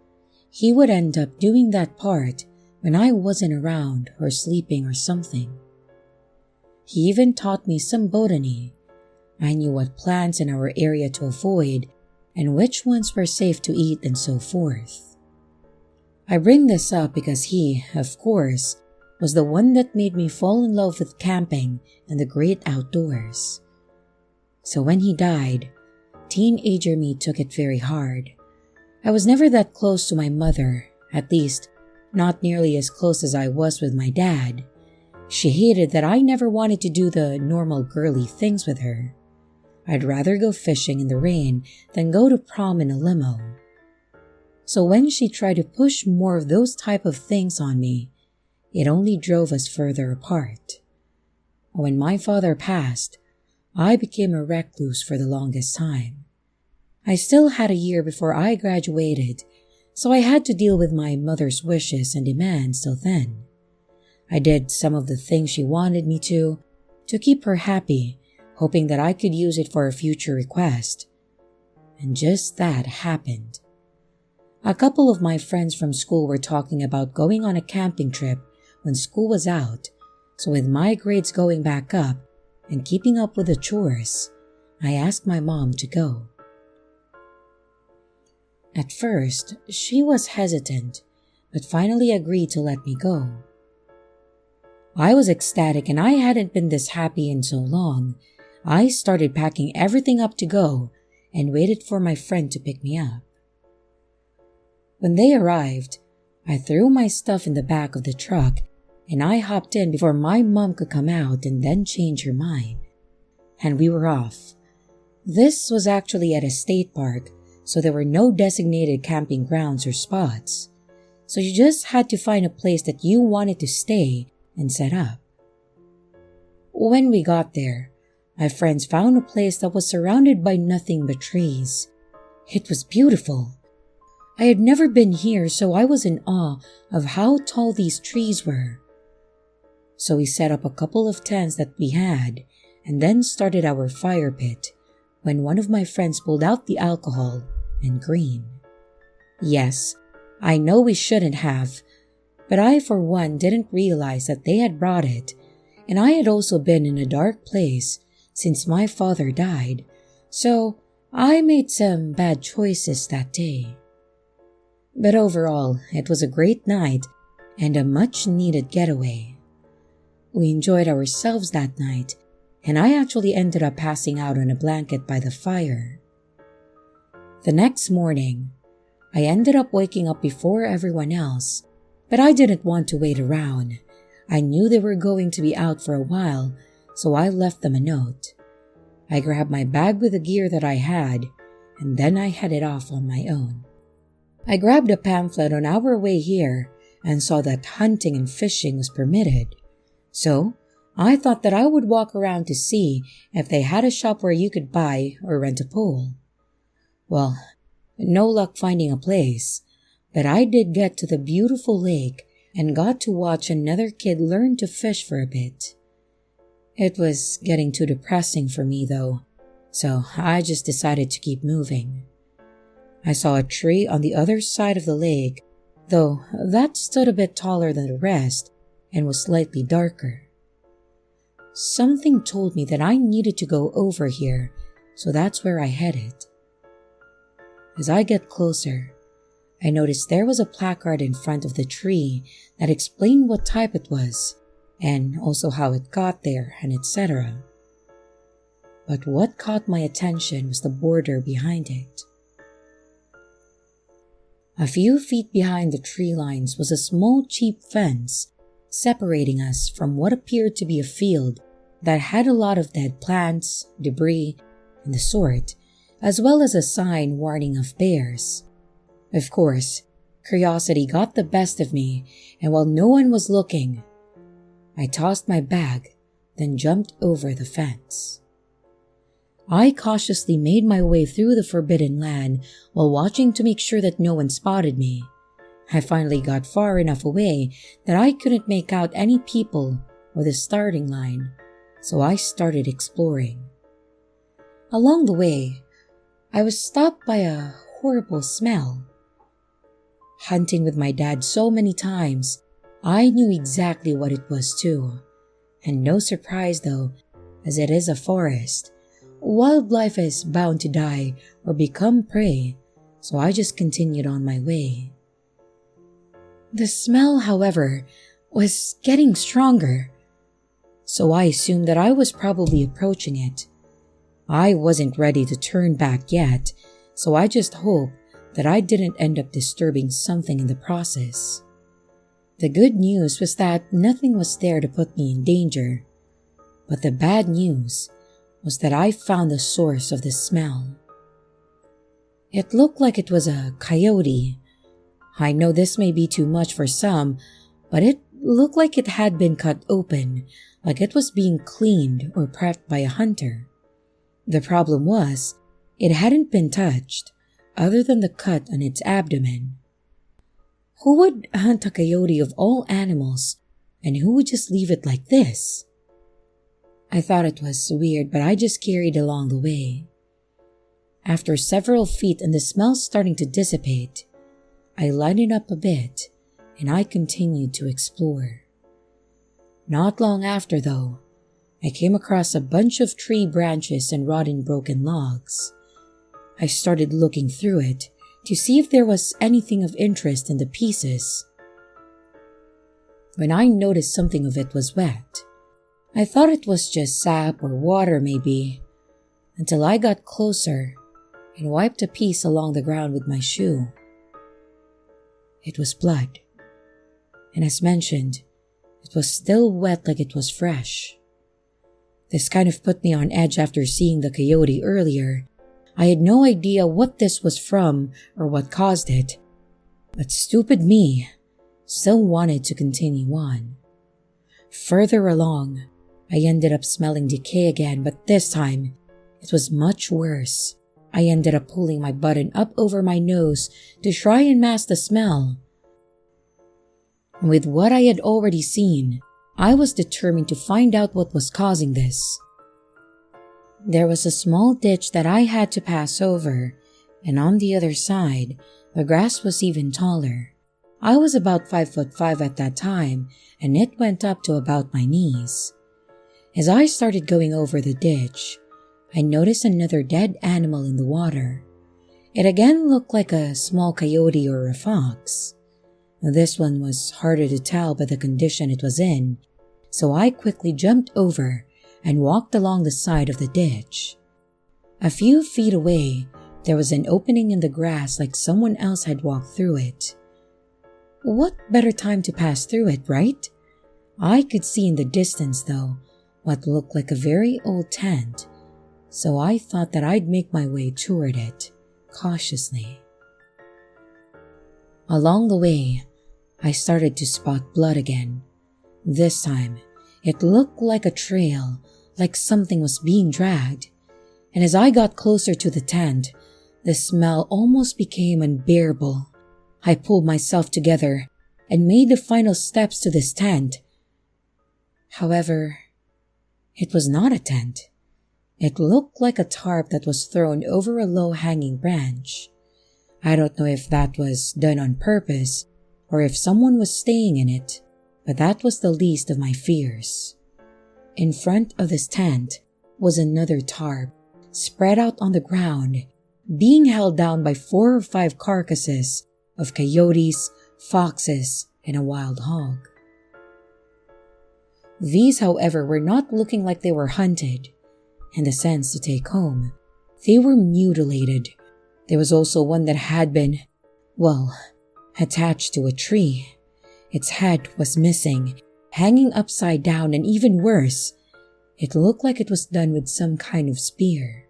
He would end up doing that part when I wasn't around or sleeping or something. He even taught me some botany. I knew what plants in our area to avoid and which ones were safe to eat and so forth. I bring this up because he, of course, was the one that made me fall in love with camping and the great outdoors. So when he died, teenager me took it very hard. I was never that close to my mother, at least not nearly as close as I was with my dad. She hated that I never wanted to do the normal girly things with her. I'd rather go fishing in the rain than go to prom in a limo. So when she tried to push more of those type of things on me, it only drove us further apart. When my father passed, I became a recluse for the longest time. I still had a year before I graduated, so I had to deal with my mother's wishes and demands till then. I did some of the things she wanted me to keep her happy, hoping that I could use it for a future request. And just that happened. A couple of my friends from school were talking about going on a camping trip when school was out, so with my grades going back up and keeping up with the chores, I asked my mom to go. At first, she was hesitant, but finally agreed to let me go. I was ecstatic and I hadn't been this happy in so long. I started packing everything up to go and waited for my friend to pick me up. When they arrived, I threw my stuff in the back of the truck and I hopped in before my mom could come out and then change her mind. And we were off. This was actually at a state park, so there were no designated camping grounds or spots. So you just had to find a place that you wanted to stay and set up. When we got there, my friends found a place that was surrounded by nothing but trees. It was beautiful. I had never been here, so I was in awe of how tall these trees were. So we set up a couple of tents that we had and then started our fire pit when one of my friends pulled out the alcohol and green. Yes, I know we shouldn't have, but I for one didn't realize that they had brought it, and I had also been in a dark place since my father died, so I made some bad choices that day. But overall, it was a great night and a much-needed getaway. We enjoyed ourselves that night, and I actually ended up passing out on a blanket by the fire. The next morning, I ended up waking up before everyone else, but I didn't want to wait around. I knew they were going to be out for a while, so I left them a note. I grabbed my bag with the gear that I had, and then I headed off on my own. I grabbed a pamphlet on our way here and saw that hunting and fishing was permitted. So, I thought that I would walk around to see if they had a shop where you could buy or rent a pole. Well, no luck finding a place, but I did get to the beautiful lake and got to watch another kid learn to fish for a bit. It was getting too depressing for me though, so I just decided to keep moving. I saw a tree on the other side of the lake, though that stood a bit taller than the rest and was slightly darker. Something told me that I needed to go over here, so that's where I headed. As I get closer, I noticed there was a placard in front of the tree that explained what type it was, and also how it got there and etc. But what caught my attention was the border behind it. A few feet behind the tree lines was a small cheap fence separating us from what appeared to be a field that had a lot of dead plants, debris, and the sort, as well as a sign warning of bears. Of course, Curiosity got the best of me, and while no one was looking, I tossed my bag, then jumped over the fence. I cautiously made my way through the forbidden land while watching to make sure that no one spotted me. I finally got far enough away that I couldn't make out any people or the starting line, so I started exploring. Along the way, I was stopped by a horrible smell. Hunting with my dad so many times, I knew exactly what it was too. And no surprise though, as it is a forest, wildlife is bound to die or become prey, so I just continued on my way. The smell, however, was getting stronger, so I assumed that I was probably approaching it. I wasn't ready to turn back yet, so I just hoped that I didn't end up disturbing something in the process. The good news was that nothing was there to put me in danger, but the bad news was that I found the source of the smell. It looked like it was a coyote. I know this may be too much for some, but it looked like it had been cut open, like it was being cleaned or prepped by a hunter. The problem was, it hadn't been touched, other than the cut on its abdomen. Who would hunt a coyote of all animals, and who would just leave it like this? I thought it was weird, but I just carried along the way. After several feet and the smell starting to dissipate, I lightened up a bit and I continued to explore. Not long after though, I came across a bunch of tree branches and rotten broken logs. I started looking through it to see if there was anything of interest in the pieces. When I noticed something of it was wet, I thought it was just sap or water maybe, until I got closer and wiped a piece along the ground with my shoe. It was blood, and as mentioned, it was still wet like it was fresh. This kind of put me on edge after seeing the coyote earlier. I had no idea what this was from or what caused it, but stupid me still wanted to continue on. Further along, I ended up smelling decay again, but this time, it was much worse. I ended up pulling my button up over my nose to try and mask the smell. With what I had already seen, I was determined to find out what was causing this. There was a small ditch that I had to pass over, and on the other side, the grass was even taller. I was about 5'5" at that time, and it went up to about my knees. As I started going over the ditch, I noticed another dead animal in the water. It again looked like a small coyote or a fox. This one was harder to tell by the condition it was in, so I quickly jumped over and walked along the side of the ditch. A few feet away, there was an opening in the grass like someone else had walked through it. What better time to pass through it, right? I could see in the distance, though, what looked like a very old tent, so I thought that I'd make my way toward it, cautiously. Along the way, I started to spot blood again. This time, it looked like a trail, like something was being dragged, and as I got closer to the tent, the smell almost became unbearable. I pulled myself together and made the final steps to this tent. However, it was not a tent. It looked like a tarp that was thrown over a low-hanging branch. I don't know if that was done on purpose or if someone was staying in it, but that was the least of my fears. In front of this tent was another tarp, spread out on the ground, being held down by 4 or 5 carcasses of coyotes, foxes, and a wild hog. These, however, were not looking like they were hunted, in the sense to take home. They were mutilated. There was also one that had been, attached to a tree. Its head was missing, hanging upside down, and even worse, it looked like it was done with some kind of spear.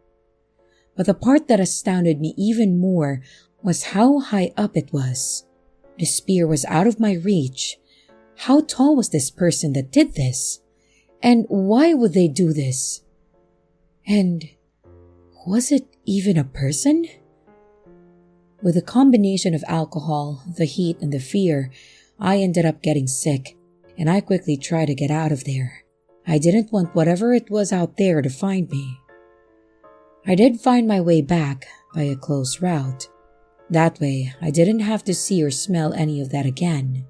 But the part that astounded me even more was how high up it was. The spear was out of my reach. How tall was this person that did this? And why would they do this? And was it even a person? With a combination of alcohol, the heat, and the fear, I ended up getting sick, and I quickly tried to get out of there. I didn't want whatever it was out there to find me. I did find my way back by a close route. That way, I didn't have to see or smell any of that again.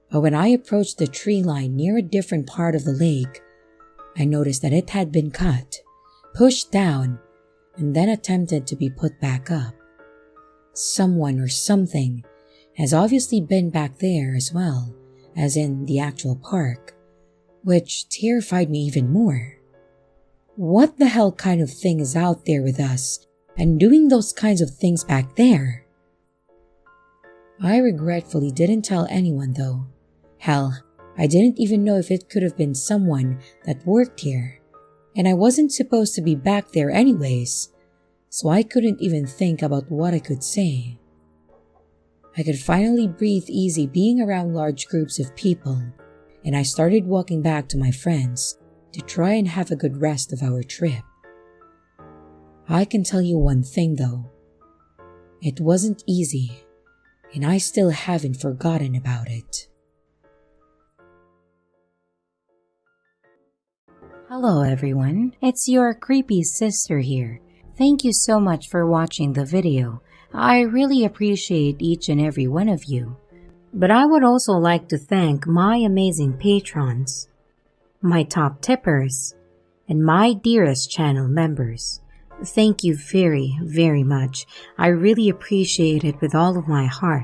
But when I approached the tree line near a different part of the lake, I noticed that it had been cut, pushed down, and then attempted to be put back up. Someone or something has obviously been back there as well as in the actual park, which terrified me even more. What the hell kind of thing is out there with us and doing those kinds of things back there? I regretfully didn't tell anyone though. Hell, I didn't even know if it could have been someone that worked here, and I wasn't supposed to be back there anyways, so I couldn't even think about what I could say. I could finally breathe easy being around large groups of people, and I started walking back to my friends to try and have a good rest of our trip. I can tell you one thing though. It wasn't easy, and I still haven't forgotten about it. Hello everyone, it's your creepy sister here. Thank you so much for watching the video. I really appreciate each and every one of you. But I would also like to thank my amazing patrons, my top tippers, and my dearest channel members. Thank you very, very much. I really appreciate it with all of my heart.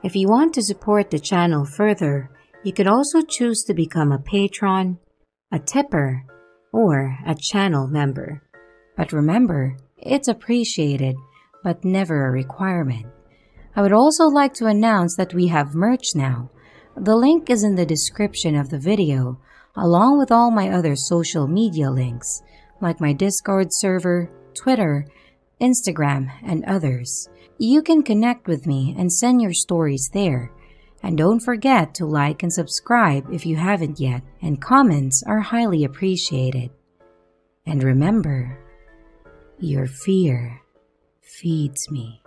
If you want to support the channel further, you could also choose to become a patron, a tipper, or a channel member. But remember, it's appreciated, but never a requirement. I would also like to announce that we have merch now. The link is in the description of the video, along with all my other social media links, like my Discord server, Twitter, Instagram, and others. You can connect with me and send your stories there. And don't forget to like and subscribe if you haven't yet, and comments are highly appreciated. And remember, your fear feeds me.